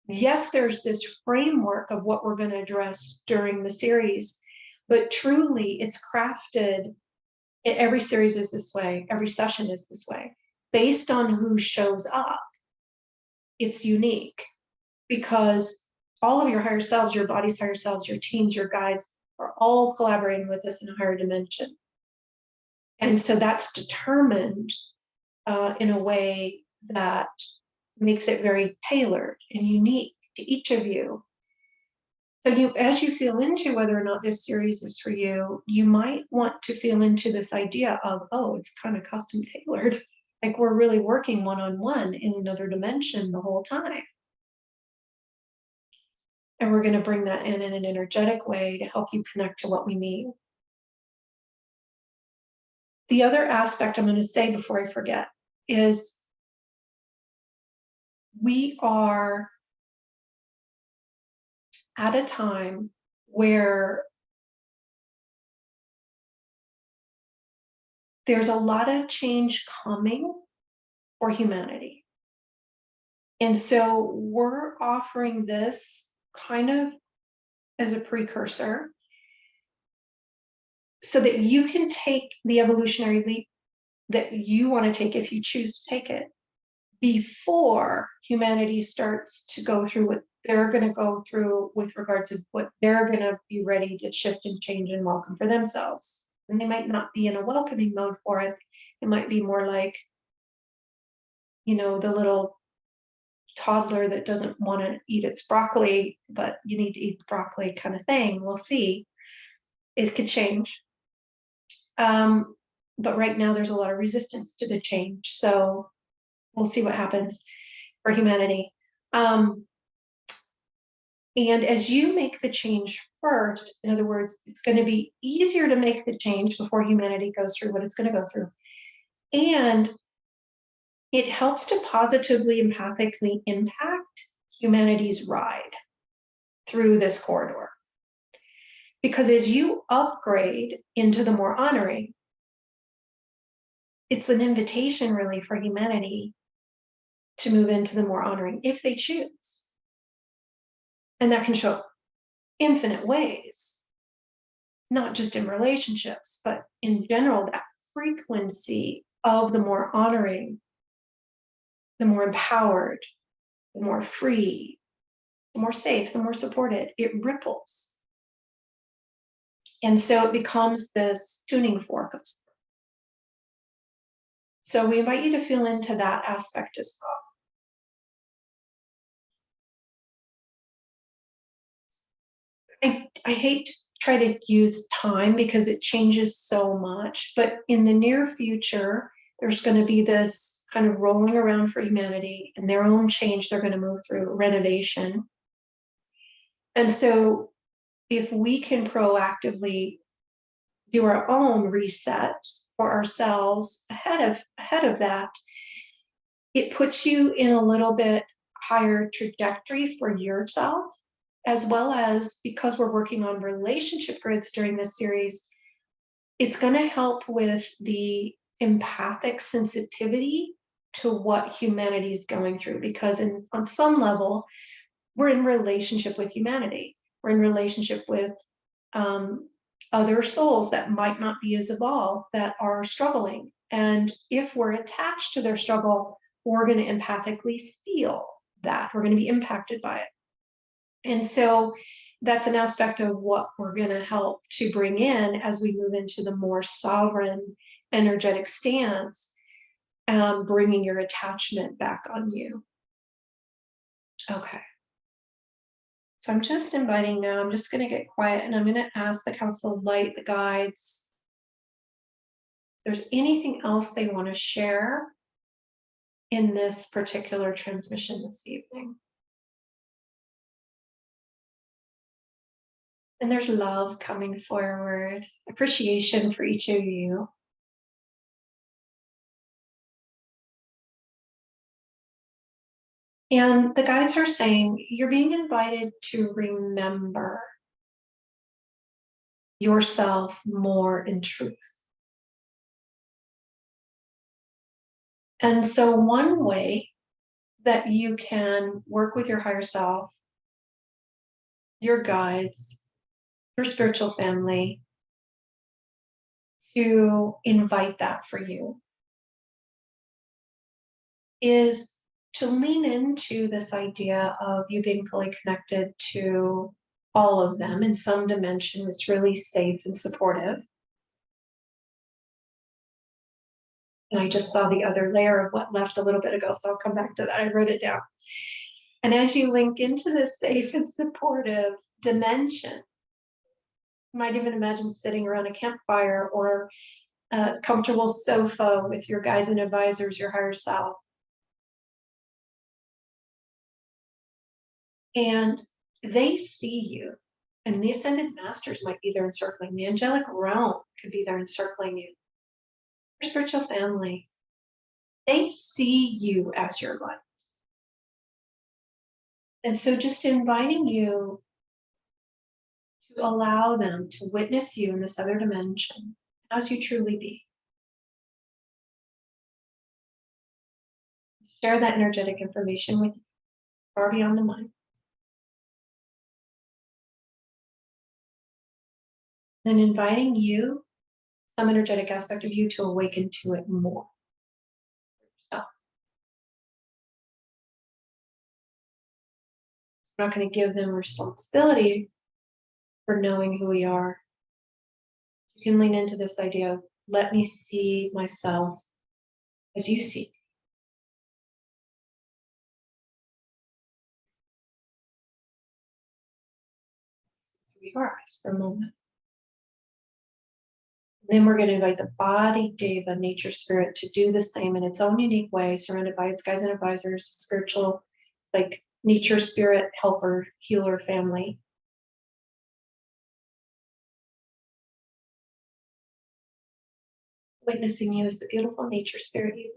yes, there's this framework of what we're going to address during the series, but truly it's crafted. Every series is this way, every session is this way, based on who shows up. It's unique because all of your higher selves, your body's higher selves, your teams, your guides are all collaborating with us in a higher dimension. And so that's determined in a way that makes it very tailored and unique to each of you. So as you feel into whether or not this series is for you, you might want to feel into this idea of, oh, it's kind of custom tailored. Like we're really working one-on-one in another dimension the whole time. And we're going to bring that in an energetic way to help you connect to what we need. The other aspect I'm going to say before I forget is we are at a time where there's a lot of change coming for humanity. And so we're offering this kind of as a precursor so that you can take the evolutionary leap that you want to take if you choose to take it before humanity starts to go through what they're going to go through with regard to what they're going to be ready to shift and change and welcome for themselves. And they might not be in a welcoming mode for it. It might be more like, you know, the little toddler that doesn't want to eat its broccoli, but you need to eat the broccoli kind of thing. We'll see. It could change. But right now there's a lot of resistance to the change. So we'll see what happens for humanity. And as you make the change first, in other words, it's going to be easier to make the change before humanity goes through what it's going to go through. And it helps to positively, empathically impact humanity's ride through this corridor. Because as you upgrade into the more honoring, it's an invitation really for humanity to move into the more honoring if they choose. And that can show up infinite ways, not just in relationships, but in general, that frequency of the more honoring, the more empowered, the more free, the more safe, the more supported, it ripples. And so it becomes this tuning fork of sorts. So we invite you to feel into that aspect as well. I hate to try to use time because it changes so much, but in the near future, there's going to be this kind of rolling around for humanity and their own change they're going to move through, renovation. And so if we can proactively do our own reset for ourselves ahead of that, it puts you in a little bit higher trajectory for yourself, as well as, because we're working on relationship grids during this series, it's going to help with the empathic sensitivity to what humanity is going through, because on some level, we're in relationship with humanity. We're in relationship with other souls that might not be as evolved, that are struggling. And if we're attached to their struggle, we're going to empathically feel that. We're going to be impacted by it. And so that's an aspect of what we're going to help to bring in as we move into the more sovereign energetic stance, bringing your attachment back on you. Okay. So I'm just inviting now, I'm just going to get quiet and I'm going to ask the Council of Light, the guides, if there's anything else they want to share in this particular transmission this evening. And there's love coming forward, appreciation for each of you. And the guides are saying you're being invited to remember yourself more in truth. And so one way that you can work with your higher self, your guides, your spiritual family, to invite that for you is to lean into this idea of you being fully connected to all of them in some dimension. It's really safe and supportive. And I just saw the other layer of what left a little bit ago, so I'll come back to that. I wrote it down. And as you link into this safe and supportive dimension, you might even imagine sitting around a campfire or a comfortable sofa with your guides and advisors, your higher self. And they see you. And the ascended masters might be there encircling. The angelic realm could be there encircling you. Your spiritual family, they see you as your light. And so just inviting you to allow them to witness you in this other dimension as you truly be. Share that energetic information with you, far beyond the mind. Then inviting you, some energetic aspect of you, to awaken to it more. So, I'm not going to give them responsibility for knowing who we are. You can lean into this idea of, let me see myself as you see. Through your eyes for a moment. Then we're going to invite the body Deva, nature spirit, to do the same in its own unique way, surrounded by its guides and advisors, spiritual, like nature spirit, helper, healer family. Witnessing you as the beautiful nature spirit you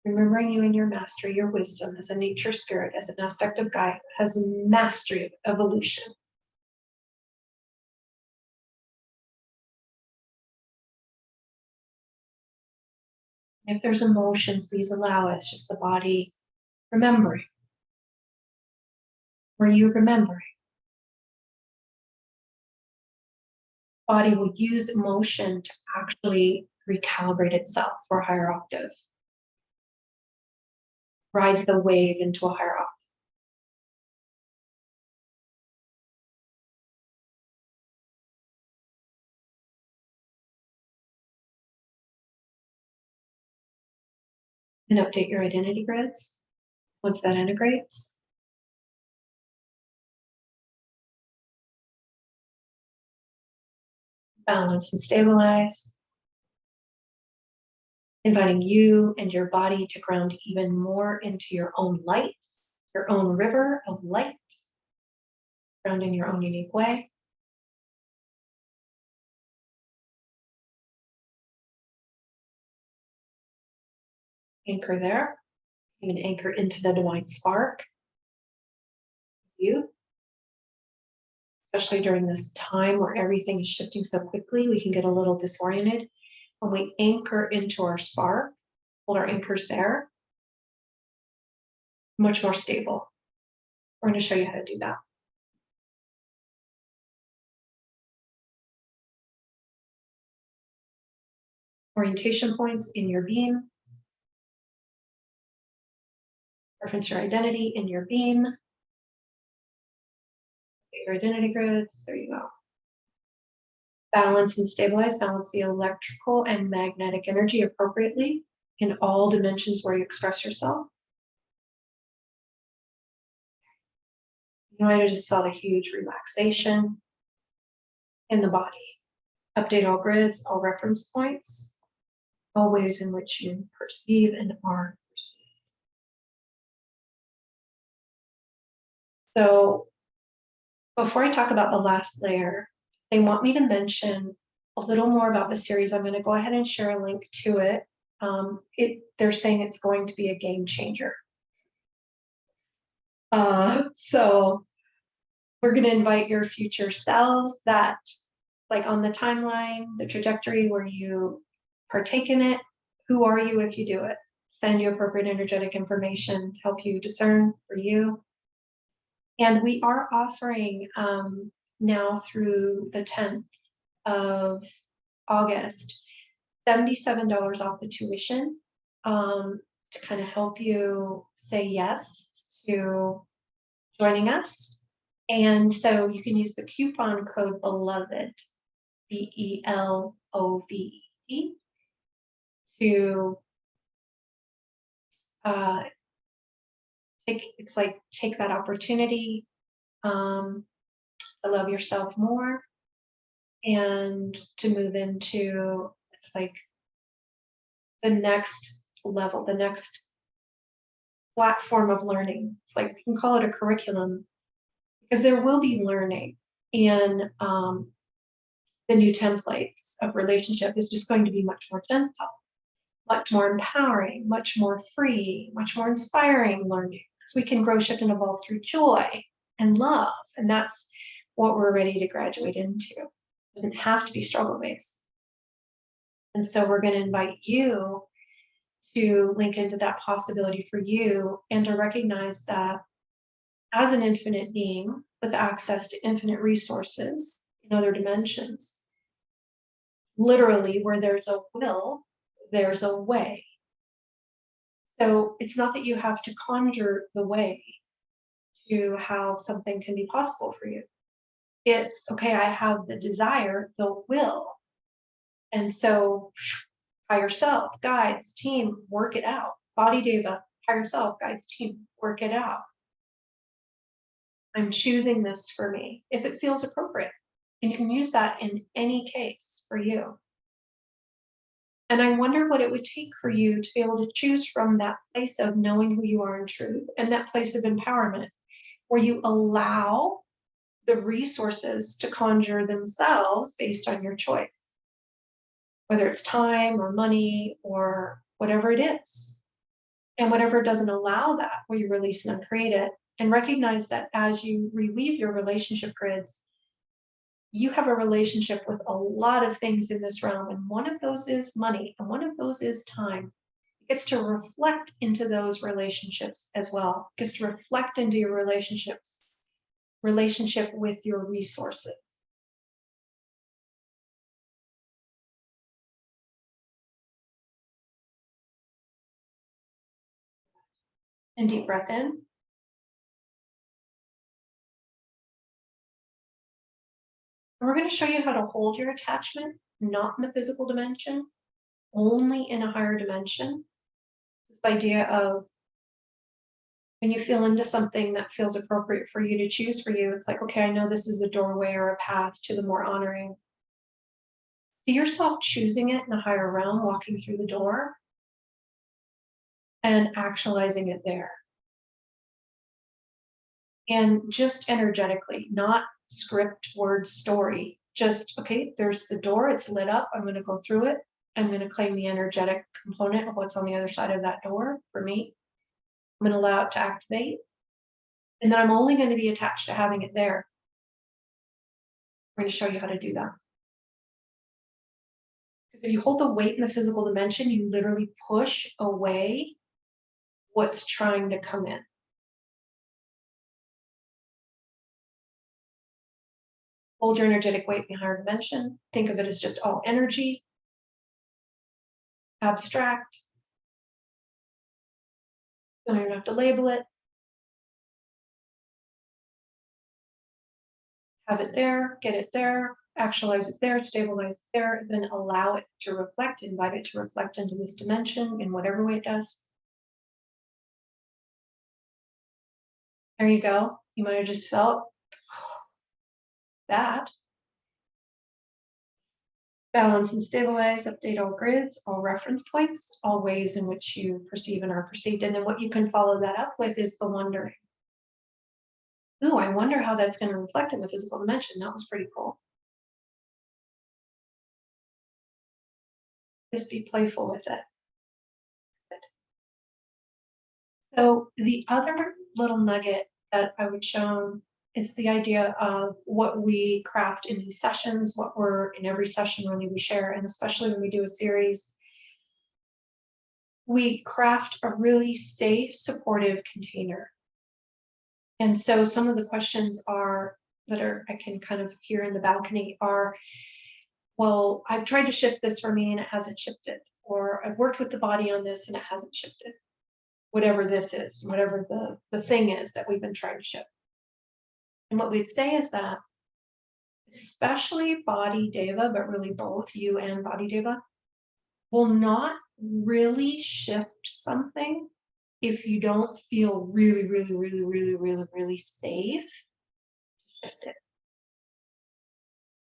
are. Remembering you in your mastery, your wisdom as a nature spirit, as an aspect of Gaia, has mastery of evolution. If there's emotion, please allow it. It's just the body remembering. Were you remembering? Body will use emotion to actually recalibrate itself for a higher octave. Rides the wave into a higher octave. And update your identity grids once that integrates. balance and stabilize. Inviting you and your body to ground even more into your own light, your own river of light, ground in your own unique way. Anchor there. You can anchor into the divine spark. You, especially during this time where everything is shifting so quickly, we can get a little disoriented. When we anchor into our spark, hold our anchors there, much more stable. We're going to show you how to do that. Orientation points in your beam. Reference your identity in your beam. Get your identity grids. There you go. Balance and stabilize. Balance the electrical and magnetic energy appropriately in all dimensions where you express yourself. You might have just felt a huge relaxation in the body. Update all grids, all reference points, all ways in which you perceive and are perceived. So before I talk about the last layer, they want me to mention a little more about the series. I'm going to go ahead and share a link to it. They're saying it's going to be a game changer. So we're going to invite your future selves that, like on the timeline, the trajectory where you partake in it, who are you if you do it? Send you appropriate energetic information, help you discern for you. And we are offering now through the 10th of August, $77 off the tuition to kind of help you say yes to joining us. And so you can use the coupon code BELOVED, BELOVED, to take that opportunity to love yourself more and to move into, it's like the next level, the next platform of learning. It's like, you can call it a curriculum, because there will be learning in the new templates of relationship. Is just going to be much more gentle, much more empowering, much more free, much more inspiring learning. So we can grow, shift, and evolve through joy and love. And that's what we're ready to graduate into. It doesn't have to be struggle-based. And so we're going to invite you to link into that possibility for you and to recognize that as an infinite being with access to infinite resources in other dimensions, literally where there's a will, there's a way. So it's not that you have to conjure the way to how something can be possible for you. It's, okay, I have the desire, the will. And so higher self, guides, team, work it out. Body Deva, higher self, guides, team, work it out. I'm choosing this for me, if it feels appropriate. And you can use that in any case for you. And I wonder what it would take for you to be able to choose from that place of knowing who you are in truth and that place of empowerment, where you allow the resources to conjure themselves based on your choice, whether it's time or money or whatever it is. And whatever doesn't allow that, where you release and uncreate it, and recognize that as you reweave your relationship grids, you have a relationship with a lot of things in this realm, and one of those is money, and one of those is time. It gets to reflect into those relationships as well. It gets to reflect into your relationships, relationship with your resources. And deep breath in. And we're going to show you how to hold your attachment, not in the physical dimension, only in a higher dimension. This idea of when you feel into something that feels appropriate for you to choose for you, it's like, okay, I know this is a doorway or a path to the more honoring. See yourself choosing it in a higher realm, walking through the door and actualizing it there. And just energetically, not script, word, story, just, okay, there's the door, it's lit up, I'm gonna go through it. I'm gonna claim the energetic component of what's on the other side of that door for me. I'm gonna allow it to activate. And then I'm only gonna be attached to having it there. We're gonna show you how to do that. If you hold the weight in the physical dimension, you literally push away what's trying to come in. Hold your energetic weight in the higher dimension. Think of it as just all energy, abstract. Don't even have to label it. Have it there, get it there, actualize it there, stabilize it there, then allow it to reflect, invite it to reflect into this dimension in whatever way it does. There you go. You might have just felt that. Balance and stabilize, update all grids, all reference points, all ways in which you perceive and are perceived. And then what you can follow that up with is the wondering. Ooh, I wonder how that's going to reflect in the physical dimension. That was pretty cool. Just be playful with it. So the other little nugget that I would show is the idea of what we craft in these sessions, what we're in every session really we share, and especially when we do a series, we craft a really safe, supportive container. And so some of the questions I can kind of hear in the balcony are, well, I've tried to shift this for me and it hasn't shifted, or I've worked with the body on this and it hasn't shifted. Whatever this is, whatever the thing is that we've been trying to shift. And what we'd say is that, especially body deva, but really both you and body deva, will not really shift something if you don't feel really, really, really, really, really, really safe to shift it.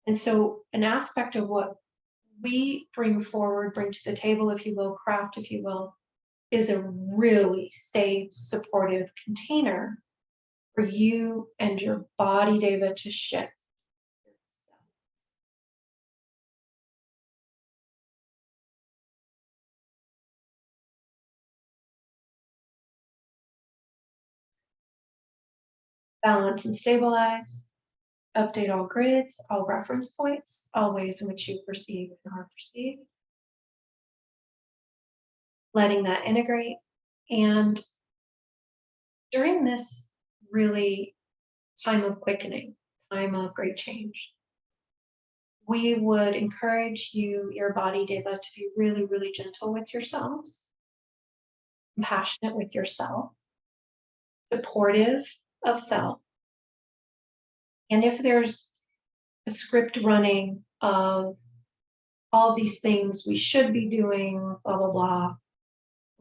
And so an aspect of what we bring forward, bring to the table, if you will, craft, if you will, is a really safe, supportive container for you and your body deva to shift. Balance and stabilize, update all grids, all reference points, all ways in which you perceive and are perceived. Letting that integrate. And during this really time of quickening, time of great change, we would encourage you, your body deva, to be really, really gentle with yourselves, compassionate with yourself, supportive of self. And if there's a script running of all these things we should be doing, blah, blah, blah,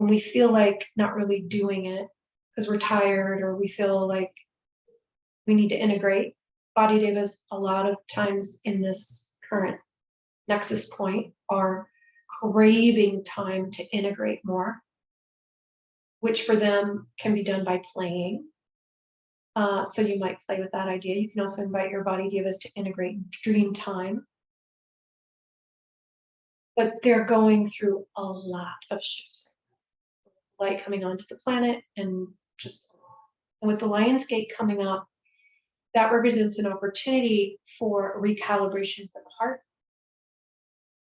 and we feel like not really doing it because we're tired or we feel like we need to integrate, body devas a lot of times in this current nexus point are craving time to integrate more, which for them can be done by playing. So you might play with that idea. You can also invite your body devas to integrate dream time. But they're going through a lot of shifts. Light coming onto the planet and with the Lion's Gate coming up, that represents an opportunity for recalibration for the heart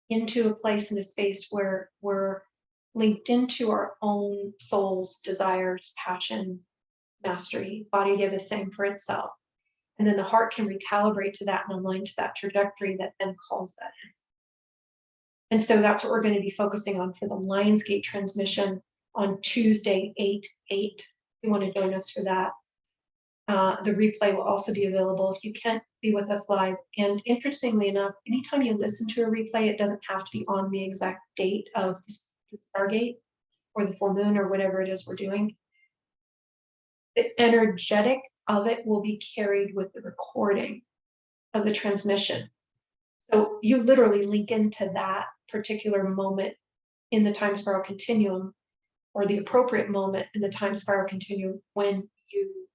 into a place and a space where we're linked into our own soul's desires, passion, mastery. Body deva is saying for itself. And then the heart can recalibrate to that and align to that trajectory that then calls that in. And so that's what we're going to be focusing on for the Lion's Gate transmission on Tuesday, 8/8. If you want to join us for that. The replay will also be available if you can't be with us live. And interestingly enough, anytime you listen to a replay, it doesn't have to be on the exact date of the Stargate or the full moon or whatever it is we're doing. The energetic of it will be carried with the recording of the transmission. So you literally link into that particular moment in the time spiral continuum, or the appropriate moment in the time spiral continuum when you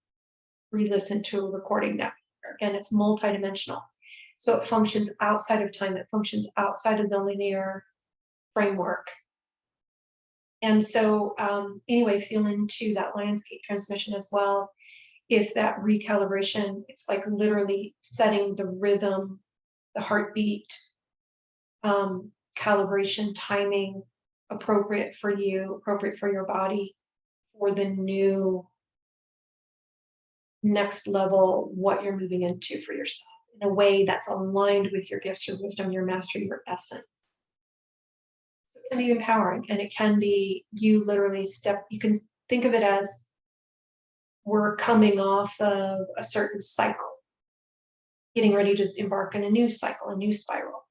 re-listen to a recording that. Again, it's multidimensional. So it functions outside of time, it functions outside of the linear framework. And so anyway, feel into that Lionsgate transmission as well. If that recalibration, it's like literally setting the rhythm, the heartbeat, calibration, timing, appropriate for you, appropriate for your body, for the new next level, what you're moving into for yourself in a way that's aligned with your gifts, your wisdom, your mastery, your essence. So it can be empowering, and it can be you literally you can think of it as we're coming off of a certain cycle, getting ready to embark on a new cycle, a new spiral.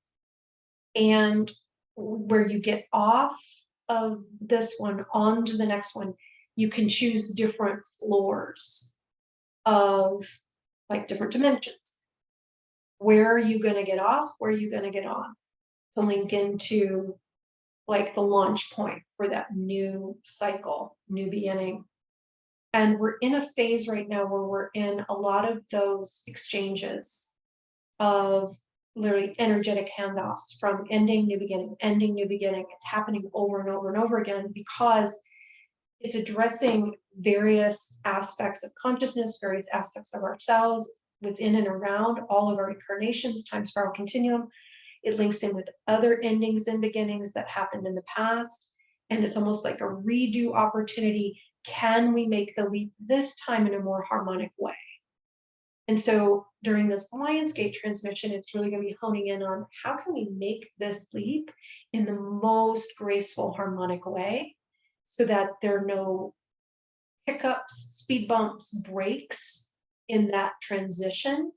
And where you get off of this one onto the next one, you can choose different floors of like different dimensions. Where are you going to get off? Where are you going to get on? To link into like the launch point for that new cycle, new beginning. And we're in a phase right now where we're in a lot of those exchanges of literally energetic handoffs from ending, new beginning, ending, new beginning. It's happening over and over and over again because it's addressing various aspects of consciousness, various aspects of ourselves within and around all of our incarnations, time spiral continuum. It links in with other endings and beginnings that happened in the past. And it's almost like a redo opportunity. Can we make the leap this time in a more harmonic way? And so during this Lionsgate transmission, it's really going to be honing in on how can we make this leap in the most graceful, harmonic way so that there are no hiccups, speed bumps, breaks in that transition,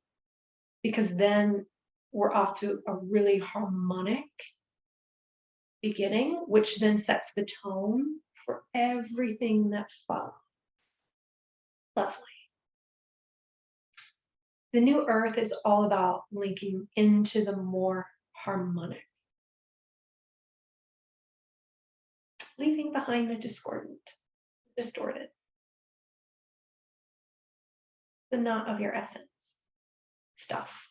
because then we're off to a really harmonic beginning, which then sets the tone for everything that follows. Lovely. The new earth is all about linking into the more harmonic, leaving behind the discordant, distorted, the not of your essence stuff.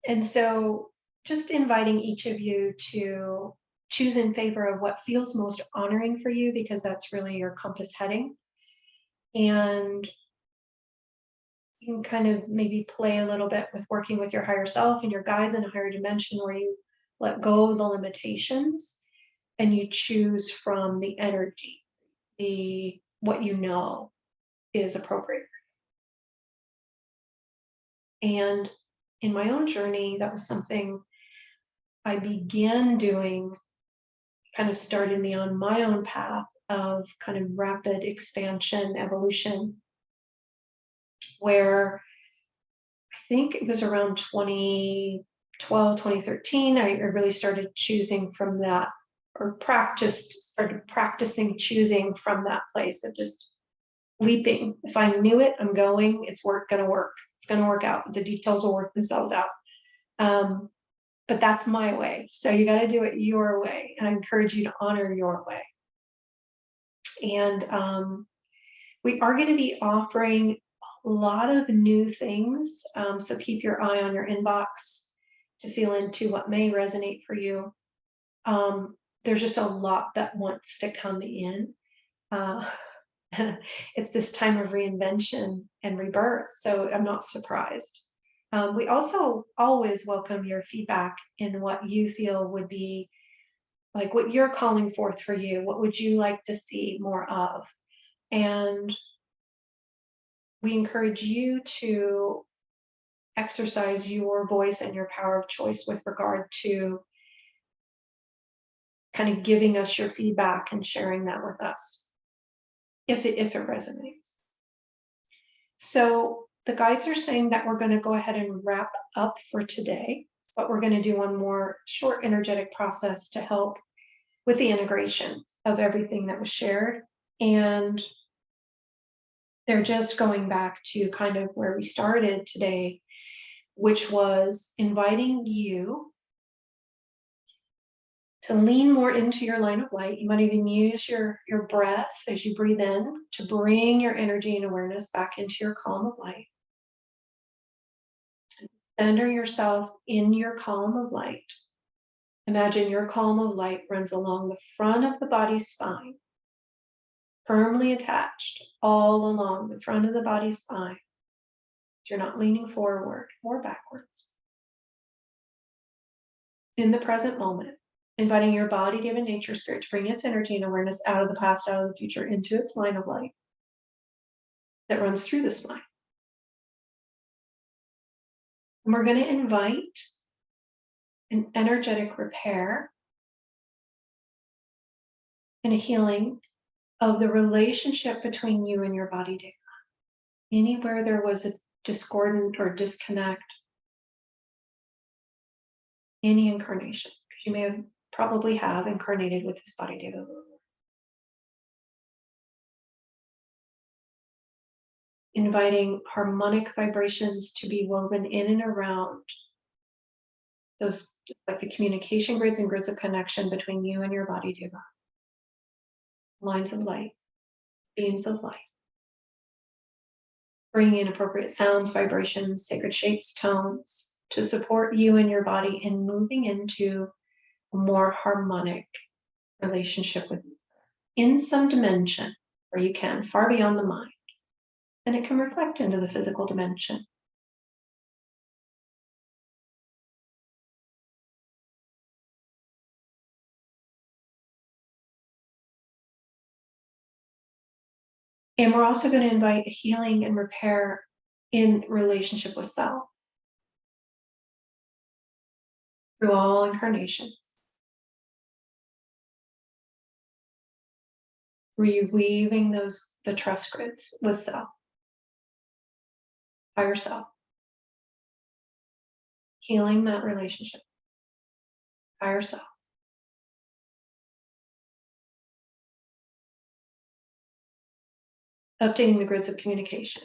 And so just inviting each of you to choose in favor of what feels most honoring for you, because that's really your compass heading. And you can kind of maybe play a little bit with working with your higher self and your guides in a higher dimension where you let go of the limitations and you choose from the energy, what you know is appropriate. And in my own journey, that was something I began doing, kind of started me on my own path of kind of rapid expansion, evolution, where I think it was around 2012, 2013, I really started choosing from that, or started practicing choosing from that place of just leaping. If I knew it, I'm going, it's gonna work. It's gonna work out. The details will work themselves out. But that's my way. So you got to do it your way. And I encourage you to honor your way. And we are going to be offering a lot of new things. So keep your eye on your inbox to feel into what may resonate for you. There's just a lot that wants to come in. It's this time of reinvention and rebirth. So I'm not surprised. We also always welcome your feedback in what you feel would be like what you're calling forth for you. What would you like to see more of? And we encourage you to exercise your voice and your power of choice with regard to kind of giving us your feedback and sharing that with us if it resonates. So the guides are saying that we're going to go ahead and wrap up for today, but we're going to do one more short energetic process to help with the integration of everything that was shared. And they're just going back to kind of where we started today, which was inviting you to lean more into your line of light. You might even use your breath as you breathe in to bring your energy and awareness back into your column of light. Center yourself in your column of light. Imagine your column of light runs along the front of the body's spine, firmly attached all along the front of the body's spine. You're not leaning forward or backwards. In the present moment, inviting your body, given nature, spirit to bring its energy and awareness out of the past, out of the future, into its line of light that runs through the spine. And we're going to invite an energetic repair and a healing of the relationship between you and your body, Deva. Anywhere there was a discordant or disconnect, any incarnation, because you may have probably have incarnated with this body, Deva. Inviting harmonic vibrations to be woven in and around those, like the communication grids and grids of connection between you and your body, Deva. Lines of light, beams of light. Bringing in appropriate sounds, vibrations, sacred shapes, tones to support you and your body in moving into a more harmonic relationship with you in some dimension where you can, far beyond the mind. And it can reflect into the physical dimension. And we're also going to invite a healing and repair in relationship with self through all incarnations. Reweaving the trust grids with self, higher self. Healing that relationship, higher self. Updating the grids of communication,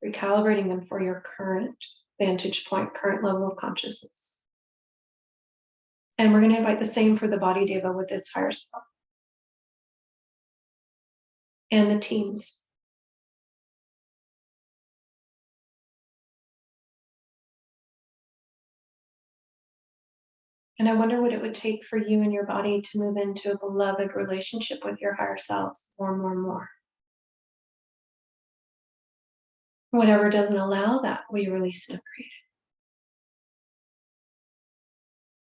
recalibrating them for your current vantage point, current level of consciousness. And we're going to invite the same for the body, Deva, with its higher self. And the teams. And I wonder what it would take for you and your body to move into a beloved relationship with your higher selves more and more and more. Whatever doesn't allow that, we release and upgrade.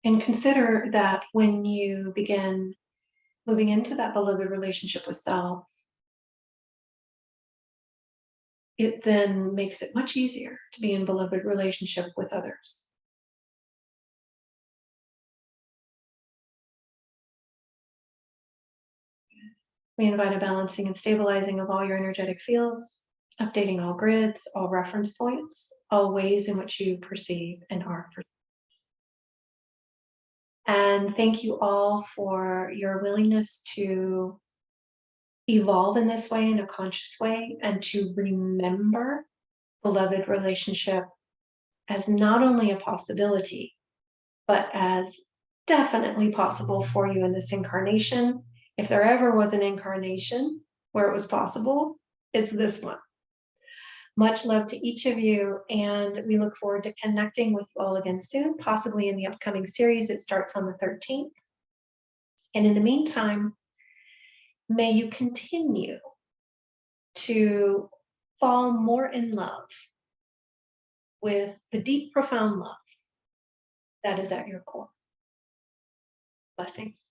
And consider that when you begin moving into that beloved relationship with self, it then makes it much easier to be in beloved relationship with others. We invite a balancing and stabilizing of all your energetic fields, updating all grids, all reference points, all ways in which you perceive and are perceived. And thank you all for your willingness to evolve in this way, in a conscious way, and to remember beloved relationship as not only a possibility, but as definitely possible for you in this incarnation. If there ever was an incarnation where it was possible, it's this one. Much love to each of you, and we look forward to connecting with you all again soon, possibly in the upcoming series. It starts on the 13th. And in the meantime, may you continue to fall more in love with the deep, profound love that is at your core. Blessings.